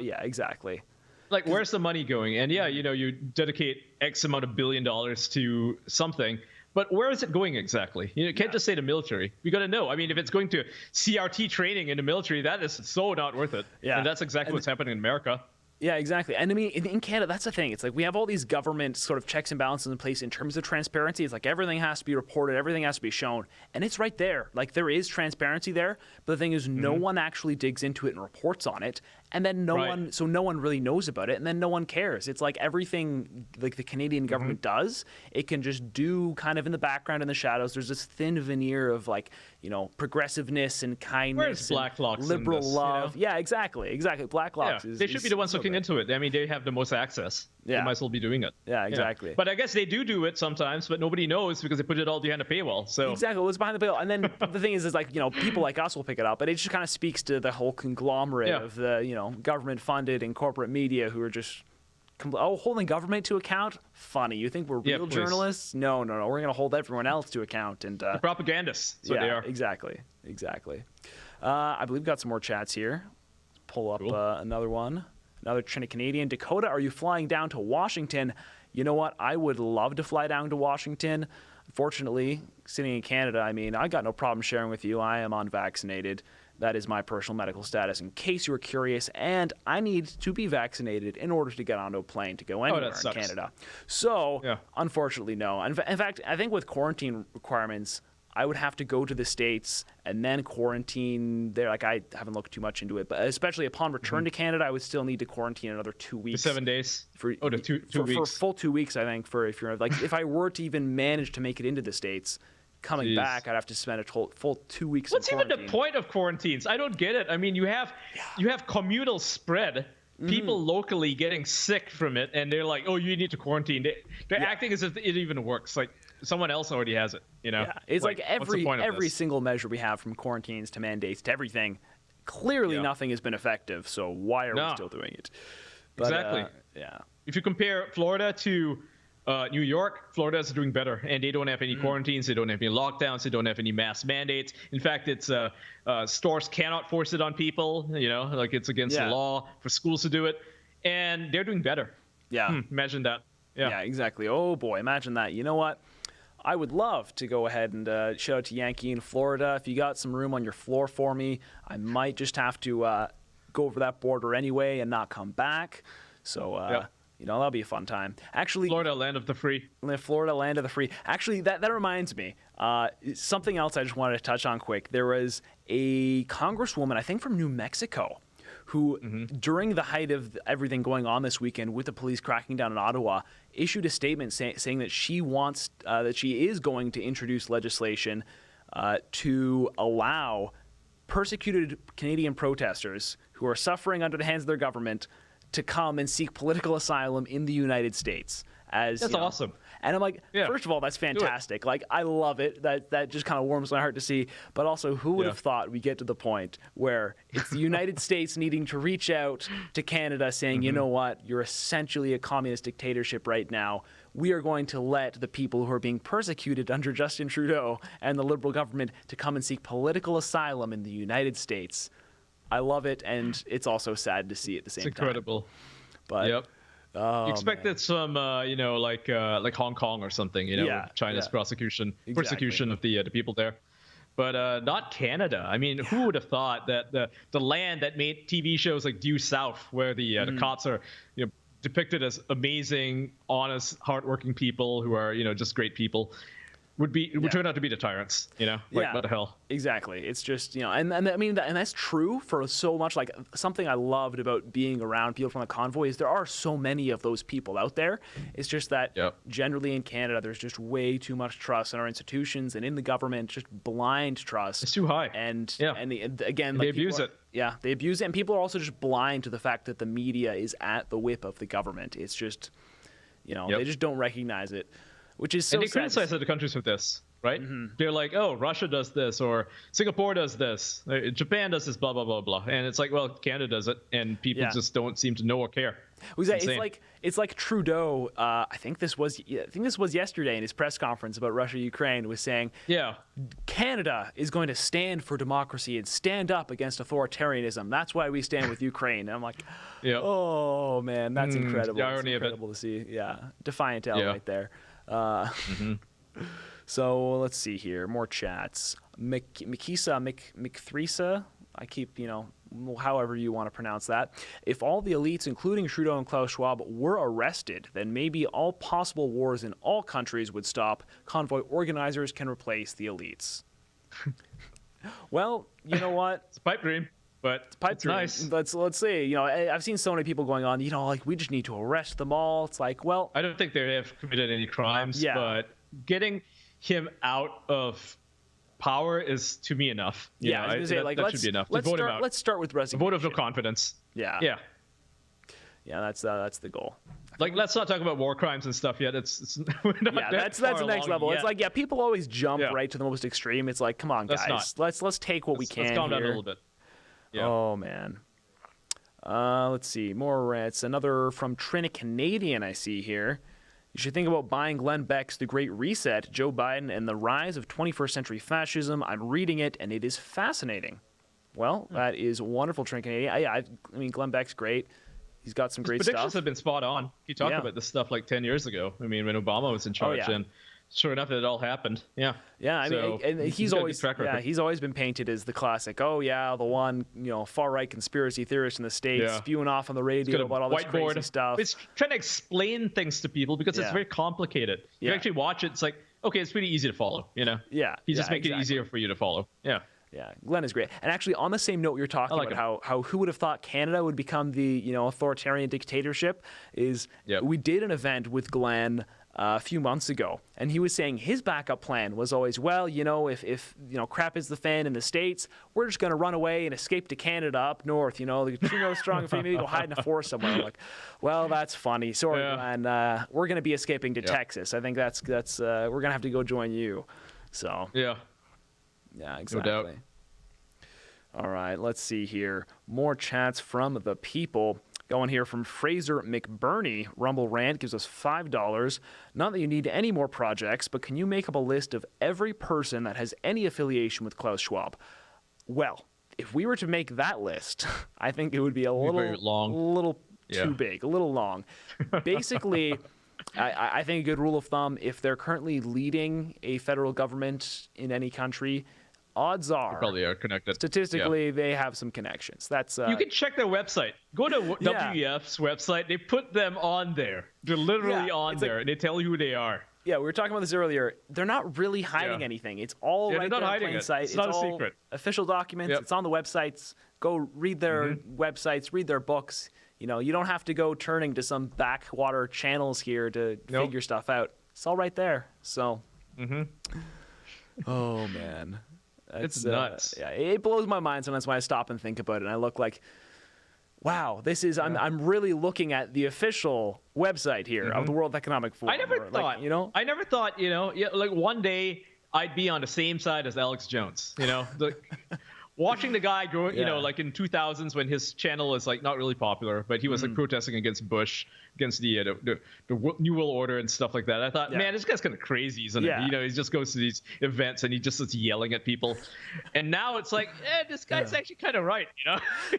yeah, exactly. Like, where's the money going? And yeah, you know, you dedicate X amount of $1 billion to something, but where is it going exactly? You can't just say the military. We got to know. I mean, if it's going to CRT training in the military, that is so not worth it. Yeah, and that's exactly what's happening in America. Yeah, exactly. And I mean, in Canada, that's the thing. It's like we have all these government sort of checks and balances in place in terms of transparency. It's like everything has to be reported, everything has to be shown, and it's right there. Like there is transparency there, but the thing is, no one actually digs into it and reports on it, and then no one really knows about it, and then no one cares. It's like everything like the Canadian government does, it can just do kind of in the background, in the shadows. There's this thin veneer of like, you know, progressiveness and kindness. Where's Black Locks liberal in this, love? You know? Yeah, exactly. Black Locks. They should be the ones looking into it. I mean, they have the most access. Yeah. They might as well be doing it. Yeah, exactly. But I guess they do it sometimes, but nobody knows because they put it all behind a paywall. So exactly, it was behind the paywall. And then the thing is like, you know, people like us will pick it up, but it just kind of speaks to the whole conglomerate of the, you know, government-funded and corporate media who are just holding government to account. Funny, you think we're real journalists? No, we're going to hold everyone else to account. And the propagandists. That's what they are. Exactly. I believe we've got some more chats here. Let's pull up another one. Another Trinity Canadian. Dakota, are you flying down to Washington? You know what? I would love to fly down to Washington. Unfortunately, sitting in Canada, I mean, I got no problem sharing with you. I am unvaccinated. That is my personal medical status, in case you were curious. And I need to be vaccinated in order to get onto a plane to go anywhere in Canada. So, unfortunately, no. In fact, I think with quarantine requirements, I would have to go to the States and then quarantine there. Like, I haven't looked too much into it, but especially upon return to Canada, I would still need to quarantine another 2 weeks. 7 days? For two weeks. For a full 2 weeks, I think, if you're like, if I were to even manage to make it into the States, coming back, I'd have to spend a full 2 weeks What's in quarantine. Even the point of quarantines? I don't get it. I mean, you have communal spread. People locally getting sick from it, and they're like, "Oh, you need to quarantine." They're acting as if it even works. Like someone else already has it. You know, it's like every single measure we have, from quarantines to mandates to everything. Clearly, nothing has been effective. So why are we still doing it? But, exactly. If you compare Florida to New York, Florida is doing better, and they don't have any quarantines, they don't have any lockdowns, they don't have any mass mandates. In fact, it's stores cannot force it on people. You know, like it's against the law for schools to do it, and they're doing better. Yeah, imagine that. Yeah, exactly. Oh boy, imagine that. You know what? I would love to go ahead and shout out to Yankee in Florida. If you got some room on your floor for me, I might just have to go over that border anyway and not come back. So. You know, that'll be a fun time. Actually, Florida, land of the free. Florida, land of the free. Actually, that reminds me. Something else I just wanted to touch on quick. There was a congresswoman, I think from New Mexico, who, during the height of everything going on this weekend with the police cracking down in Ottawa, issued a statement saying that she wants, that she is going to introduce legislation to allow persecuted Canadian protesters who are suffering under the hands of their government to come and seek political asylum in the United States. That's awesome. And I'm like, first of all, that's fantastic. Like, I love it. That just kind of warms my heart to see. But also, who would have thought we get to the point where it's the United States needing to reach out to Canada saying, you know what, you're essentially a communist dictatorship right now. We are going to let the people who are being persecuted under Justin Trudeau and the Liberal government to come and seek political asylum in the United States. I love it, and it's also sad to see at the same time. It's incredible. But you expected some, like Hong Kong or something, China's persecution of the people there, but not Canada. I mean, who would have thought that the land that made TV shows like Due South, where the cops are, depicted as amazing, honest, hardworking people who are, just great people, would turn out to be the tyrants. Like what the hell? Exactly. It's just and I mean and that's true for so much. Like something I loved about being around people from the convoy is there are so many of those people out there. It's just that generally in Canada there's just way too much trust in our institutions and in the government, just blind trust. It's too high. And again, they abuse it. Yeah, they abuse it, and people are also just blind to the fact that the media is at the whip of the government. It's just they just don't recognize it. Which is so and they sad. criticize other countries with this, right? They're like, oh, Russia does this, or Singapore does this, Japan does this, blah, blah, blah, blah. And it's like, well, Canada does it, and people just don't seem to know or care. It's like Trudeau, I think this was yesterday in his press conference about Russia-Ukraine, was saying, Canada is going to stand for democracy and stand up against authoritarianism. That's why we stand with Ukraine. And I'm like, oh, man, that's incredible. The irony it's incredible to see. Yeah, defiant L right there. So let's see here. More chats. McThresa. I keep, however you want to pronounce that. If all the elites, including Trudeau and Klaus Schwab, were arrested, then maybe all possible wars in all countries would stop. Convoy organizers can replace the elites. Well, you know what? It's a pipe dream. But it's nice. Let's see. I've seen so many people going on. Like we just need to arrest them all. It's like, well, I don't think they have committed any crimes. But getting him out of power is to me enough. I was gonna say, that should be enough. Let's start with resignation. A vote of no confidence. Yeah. That's the goal. Like, let's not talk about war crimes and stuff yet. It's that's the next level. Yet. It's like people always jump right to the most extreme. It's like, come on, guys, let's take what we can. Let's calm down here. a little bit. Yeah. Oh man. Let's see more rants. Another from Trin Canadian I see here. You should think about buying Glenn Beck's The Great Reset, Joe Biden and the Rise of 21st Century Fascism. I'm reading it, and it is fascinating. Well, that is wonderful, Trin Canadian. I mean, Glenn Beck's great. He's got some great His predictions stuff. have been spot on. He talked about this stuff like 10 years ago. I mean, when Obama was in charge, and sure enough, it all happened. Yeah. I mean, and he's always been painted as the classic. Oh yeah, the one far right conspiracy theorist in the States spewing off on the radio about all this crazy stuff. It's trying to explain things to people because it's very complicated. You actually watch it, it's like, okay, it's pretty easy to follow. Yeah. He just makes it easier for you to follow. Yeah. Yeah, Glenn is great. And actually, on the same note, you're talking about how who would have thought Canada would become the authoritarian dictatorship? We did an event with Glenn a few months ago, and he was saying his backup plan was always, well, if crap is the fan in the States, we're just going to run away and escape to Canada up north. The Trudeau's strong, maybe go hide in a forest somewhere. I'm like, well, that's funny. Sorry, Glenn. We're going to be escaping to Texas. I think that's we're going to have to go join you. So yeah, exactly. No doubt. All right, let's see here. More chats from the people. Going here from Fraser McBurney. Rumble Rant gives us $5. Not that you need any more projects, but can you make up a list of every person that has any affiliation with Klaus Schwab? Well, if we were to make that list, I think it would be a little long, a little too big, a little long. Basically, I think a good rule of thumb, if they're currently leading a federal government in any country, odds are, they probably are connected. Statistically, they have some connections. That's you can check their website. Go to WEF's website. They put them on there. They're literally on there, and they tell you who they are. Yeah, we were talking about this earlier. They're not really hiding anything. It's all right there in plain sight. It's not a all secret. Official documents. It's on the websites. Go read their websites. Read their books. You don't have to go turning to some backwater channels here to figure stuff out. It's all right there. So, oh man. It's nuts. It blows my mind sometimes when I stop and think about it. And I look like, wow, this is. I'm really looking at the official website here of the World Economic Forum. I never thought. I never thought. Like one day I'd be on the same side as Alex Jones. Watching the guy grow, like in 2000s when his channel was like not really popular, but he was like protesting against Bush, against the New World Order and stuff like that. I thought, man, this guy's kind of crazy, isn't it? He just goes to these events and he just starts yelling at people. And now it's like, this guy's actually kind of right,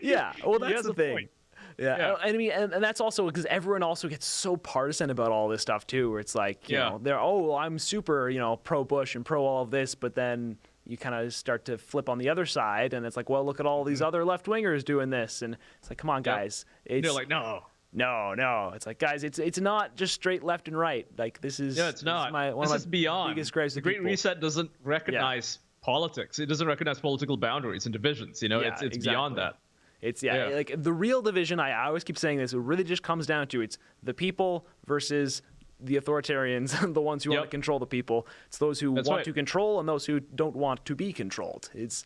Yeah, well, that's the thing. Point. Yeah. I mean, and that's also because everyone also gets so partisan about all this stuff too, where it's like, they're I'm super, pro Bush and pro all of this, but then you kind of start to flip on the other side, and it's like, well, look at all these other left-wingers doing this, and it's like, come on, guys. They're like, no. No. It's like, guys, it's not just straight left and right. Like, this is... Yeah, it's not. This is beyond. Biggest gripes The with Great people. Reset doesn't recognize politics. It doesn't recognize political boundaries and divisions. You know, it's exactly. beyond that. It's like the real division. I always keep saying this. It really just comes down to it's the people versus the authoritarians, the ones who want to control the people. It's those who want to control and those who don't want to be controlled. That's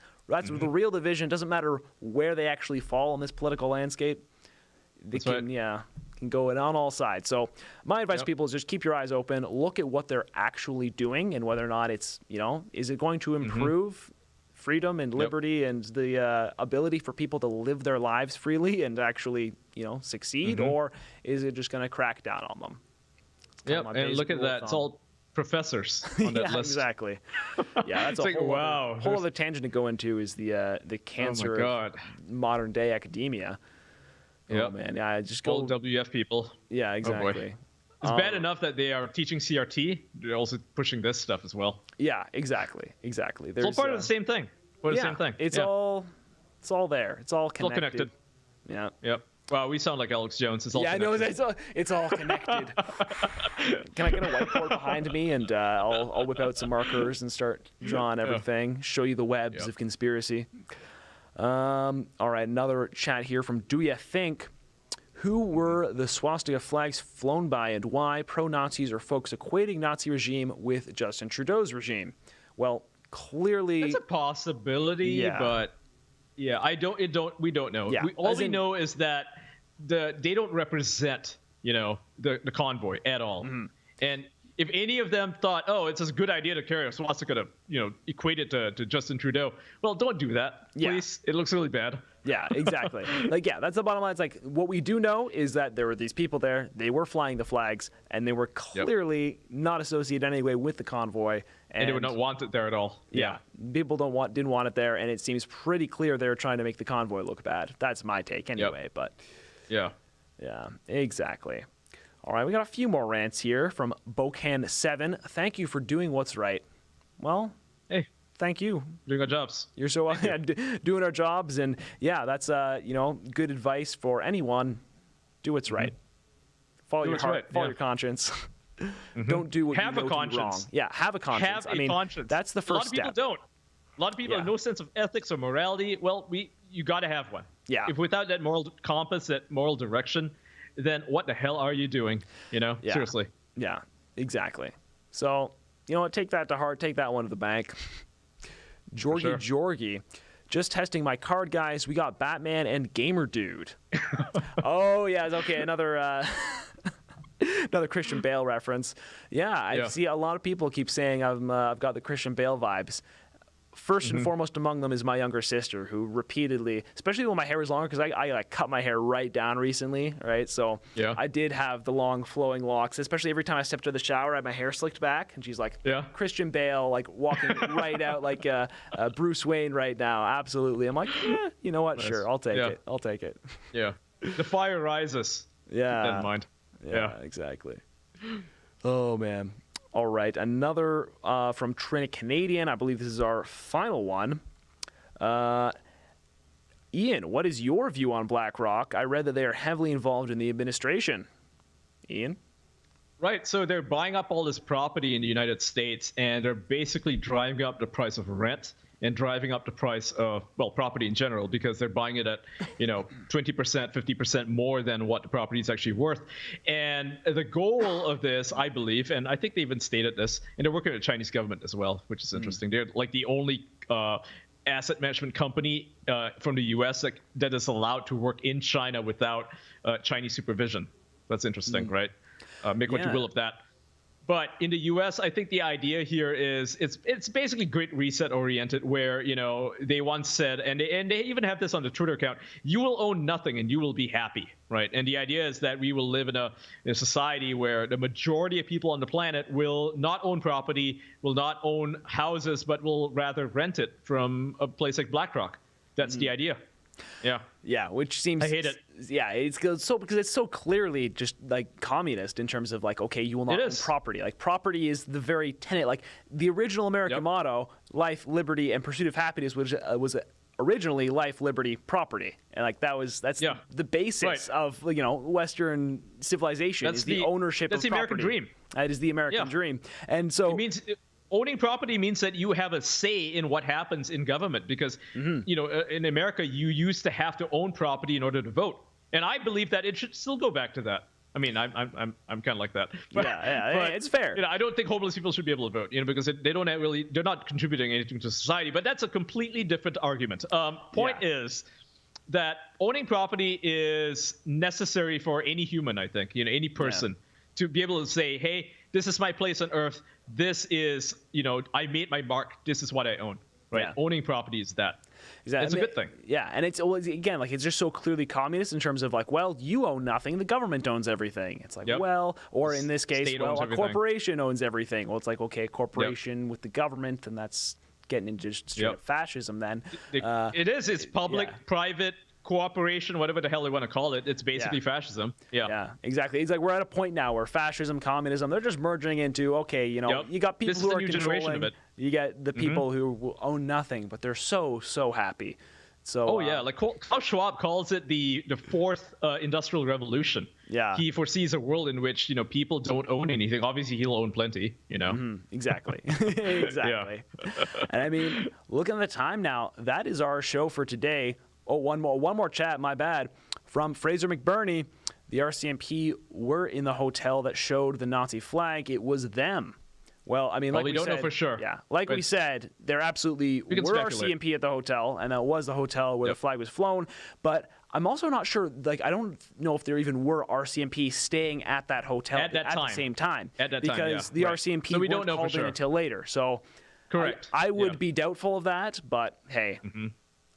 the real division. It doesn't matter where they actually fall on this political landscape. They can go in on all sides. So my advice to people is just keep your eyes open, look at what they're actually doing and whether or not it's, is it going to improve freedom and liberty and the ability for people to live their lives freely and actually, succeed, or is it just going to crack down on them? And look at that. It's all professors on that list. Exactly. Yeah, that's a whole other tangent to go into is the cancer of modern day academia. Oh man, yeah, just go all WF people. Yeah, exactly. It's bad enough that they are teaching CRT. They're also pushing this stuff as well. Yeah, exactly. It's all part of the same thing. It's all there. It's all connected. It's all connected. Yeah. Yep. Wow, we sound like Alex Jones. It's all connected. I know. It's all connected. Can I get a whiteboard behind me and I'll whip out some markers and start drawing everything, show you the webs of conspiracy. All right, another chat here from Do Ya Think? Who were the swastika flags flown by and why? Pro-Nazis or folks equating Nazi regime with Justin Trudeau's regime? Well, clearly... It's a possibility, but... Yeah, we don't know. Yeah. All we know is that they don't represent, the convoy at all. Mm-hmm. And if any of them thought, it's a good idea to carry a swastika to, equate it to Justin Trudeau, well, don't do that, please. It looks really bad. Yeah, exactly. That's the bottom line. It's like, what we do know is that there were these people there, they were flying the flags, and they were clearly not associated in any way with the convoy. And they would not want it there at all. Yeah. People didn't want it there, and it seems pretty clear they're trying to make the convoy look bad. That's my take anyway, but... Yeah, exactly. All right, we got a few more rants here from Bocan7. Thank you for doing what's right. Well, hey. Thank you. Doing our jobs. You're so doing our jobs, and that's good advice for anyone. Do what's right. Follow your heart. Follow your conscience. Don't do what you know to be wrong. Yeah, have a conscience. Have a conscience. That's the first step. A lot of people don't. A lot of people have no sense of ethics or morality. Well, you got to have one. Yeah. If without that moral compass, that moral direction, then what the hell are you doing? Seriously. Yeah, exactly. So, take that to heart. Take that one to the bank. Georgie, just testing my card, guys. We got Batman and Gamer Dude. Oh yeah, okay. Another Christian Bale reference. Yeah, I see a lot of people keep saying I've got the Christian Bale vibes. First and foremost among them is my younger sister, who repeatedly, especially when my hair was longer, because I cut my hair right down recently, right? So I did have the long flowing locks, especially every time I stepped to the shower, I had my hair slicked back, and she's like, Christian Bale, like walking right out like Bruce Wayne right now. Absolutely. I'm like, you know what? Nice. Sure, I'll take it. I'll take it. Yeah. The fire rises. Yeah. Keep that in mind. Yeah, exactly. Oh, man. All right, another from Trinity Canadian. I believe this is our final one. Ian, what is your view on BlackRock? I read that they are heavily involved in the administration. Ian? Right, so they're buying up all this property in the United States, and they're basically driving up the price of rent and driving up the price of, property in general, because they're buying it at, 20%, 50% more than what the property is actually worth. And the goal of this, I believe, and I think they even stated this, and they're working with the Chinese government as well, which is interesting. They're like the only asset management company from the U.S. that is allowed to work in China without Chinese supervision. That's interesting, right? Make what you will of that. But in the U.S., I think the idea here is it's basically Great Reset oriented, where they once said, and they even have this on the Twitter account, you will own nothing and you will be happy, right? And the idea is that we will live in a society where the majority of people on the planet will not own property, will not own houses, but will rather rent it from a place like BlackRock. That's the idea. Yeah, which seems... I hate it. Yeah, because it's so clearly just like communist in terms of like, okay, you will not own property. Like, property is the very tenet. Like, the original American motto, life, liberty, and pursuit of happiness, which was originally life, liberty, property, and like that's the basis of Western civilization. That's is the ownership. That's of the American property. dream. That is the American dream, and so it means. Owning property means that you have a say in what happens in government because, in America, you used to have to own property in order to vote. And I believe that it should still go back to that. I mean, I'm kind of like that. But, but, it's fair. I don't think homeless people should be able to vote, because they're not contributing anything to society. But that's a completely different argument. Point is that owning property is necessary for any human, I think, any person to be able to say, hey, this is my place on earth. This is, I made my mark. This is what I own, right? Yeah. Owning property is that. Exactly. It's a good thing. Yeah, and it's it's just so clearly communist in terms of you own nothing, the government owns everything. It's or in this case, a corporation owns everything. Well, it's like, okay, corporation with the government, and that's getting into straight fascism then. It's public, private, cooperation, whatever the hell they want to call it. It's basically fascism. Yeah, exactly. It's like we're at a point now where fascism, communism, they're just merging into, you got people who are controlling. You get the people who own nothing, but they're so happy. So like Klaus Schwab calls it the fourth industrial revolution. Yeah, he foresees a world in which people don't own anything. Obviously, he'll own plenty. Exactly, exactly. And I mean, looking at the time now, that is our show for today. Oh, one more chat, my bad, from Fraser McBurney. The RCMP were in the hotel that showed the Nazi flag. It was them. Well, I mean, we don't know for sure. Yeah, we said, there absolutely were RCMP at the hotel, and that was the hotel where the flag was flown. But I'm also not sure, I don't know if there even were RCMP staying at that hotel at the same time. At that time, because the RCMP weren't called in until later. So correct. I would be doubtful of that, but hey.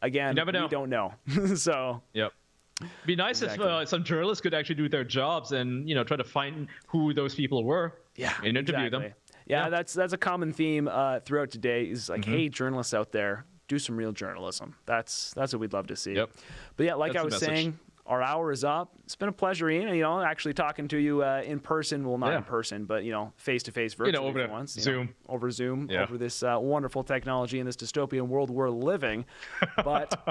Again, we don't know. So, be nice if some journalists could actually do their jobs and try to find who those people were. Yeah, and interview them. Yeah, that's a common theme throughout today. Is like, hey, journalists out there, do some real journalism. That's what we'd love to see. But yeah, like I was saying, our hour is up. It's been a pleasure, Ian. Actually talking to you in person. Well, not in person, but face to face, virtually over once. Zoom, over Zoom, over this wonderful technology in this dystopian world we're living. But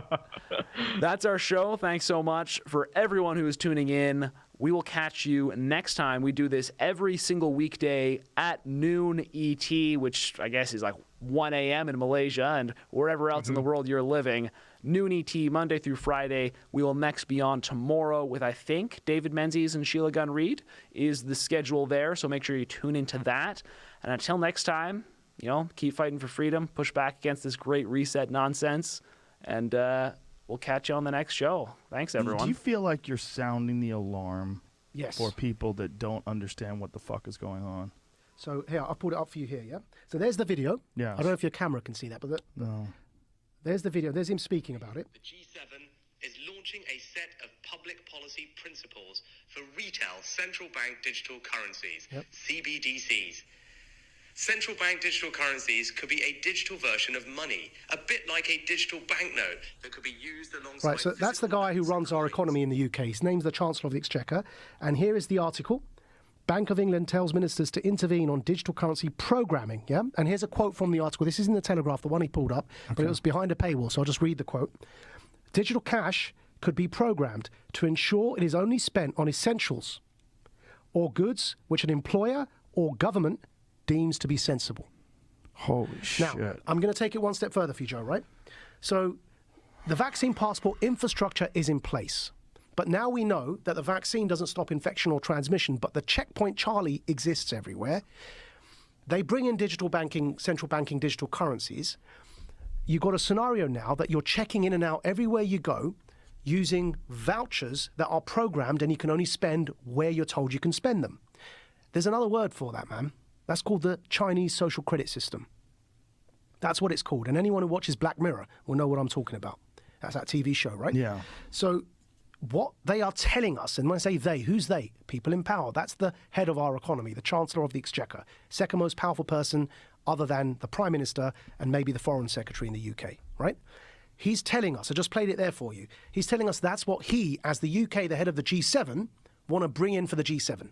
that's our show. Thanks so much for everyone who is tuning in. We will catch you next time. We do this every single weekday at noon ET, which I guess is like 1 a.m. in Malaysia and wherever else in the world you're living. Noon ET, Monday through Friday. We will next be on tomorrow with, I think, David Menzies and Sheila Gunn-Reid is the schedule there. So make sure you tune into that. And until next time, keep fighting for freedom, push back against this great reset nonsense, and we'll catch you on the next show. Thanks, everyone. Do you feel like you're sounding the alarm for people that don't understand what the fuck is going on? So here, I'll pull it up for you here, yeah? So there's the video. Yeah. I don't know if your camera can see that, but no. There's the video. There's him speaking about it. The G7 is launching a set of public policy principles for retail central bank digital currencies, CBDCs. Central bank digital currencies could be a digital version of money, a bit like a digital banknote that could be used alongside... Right, so that's the guy who runs our economy in the UK. His name's the Chancellor of the Exchequer. And here is the article. Bank of England tells ministers to intervene on digital currency programming, yeah? And here's a quote from the article. This is in the Telegraph, the one he pulled up, but it was behind a paywall, so I'll just read the quote. Digital cash could be programmed to ensure it is only spent on essentials or goods which an employer or government deems to be sensible. Holy shit. Now, I'm going to take it one step further for you, Joe, right? So the vaccine passport infrastructure is in place. But now we know that the vaccine doesn't stop infection or transmission, but the checkpoint Charlie exists everywhere. They bring in digital banking, central banking digital currencies. You've got a scenario now that you're checking in and out everywhere you go using vouchers that are programmed and you can only spend where you're told you can spend them. There's another word for that, man. That's called the Chinese social credit system. That's what it's called. And anyone who watches Black Mirror will know what I'm talking about. That's that TV show, right? Yeah. So what they are telling us, and when I say they, who's they? People in power. That's the head of our economy, the Chancellor of the Exchequer, second most powerful person other than the Prime Minister and maybe the Foreign Secretary in the UK, right? He's telling us, I just played it there for you, he's telling us that's what he, as the UK, the head of the G7, want to bring in for the G7.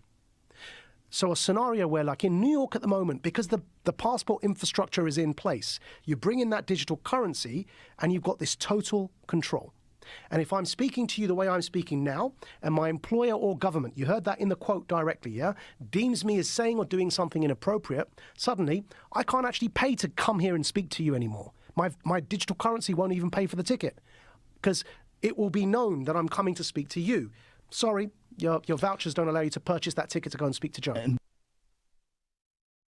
So a scenario where, like in New York at the moment, because the passport infrastructure is in place, you bring in that digital currency and you've got this total control. And if I'm speaking to you the way I'm speaking now, and my employer or government, you heard that in the quote directly, yeah, deems me as saying or doing something inappropriate, suddenly I can't actually pay to come here and speak to you anymore. My digital currency won't even pay for the ticket because it will be known that I'm coming to speak to you. Sorry, your vouchers don't allow you to purchase that ticket to go and speak to Joe.